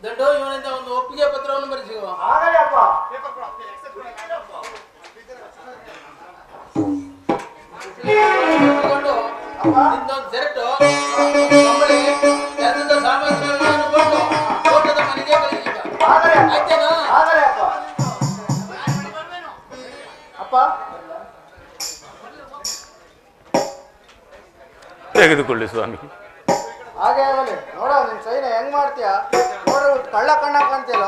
ದಂಡೋ ಇವನಿಂದ ಒಂದು ಒಪ್ಪಿಗೆ ಪತ್ರವನ್ನು ಬರೆಸಿವ. ಆಗಲಿ ಅಪ್ಪ. ನಿಂದೊಂದು ಸೆರೆಟು ಕಂಬಳಿ ಕೆಲಸದ ಸಾಮಗ್ರಿಗಳನ್ನು ಕೊಟ್ಟು ತೋಟದ ಮನೆಗೆ ಕಳಿಸಿದ. ಆಯ್ತೇನಾ? ಆಗಲಿ ಅಪ್ಪ. ಅಪ್ಪ ತೆಗೆದುಕೊಳ್ಳಿ ಸ್ವಾಮಿ. ಹಾಗೆ ಆಗಲಿ. ನೋಡ ನಿನ್ ಸೈನ್ಯ ಹೆಂಗ್ ಮಾಡ್ತೀಯ ನೋಡ್ರಿ. ಕಳ್ಳ ಕಣ್ಣ ಕಾಣ್ತೀಯಲ್ಲ.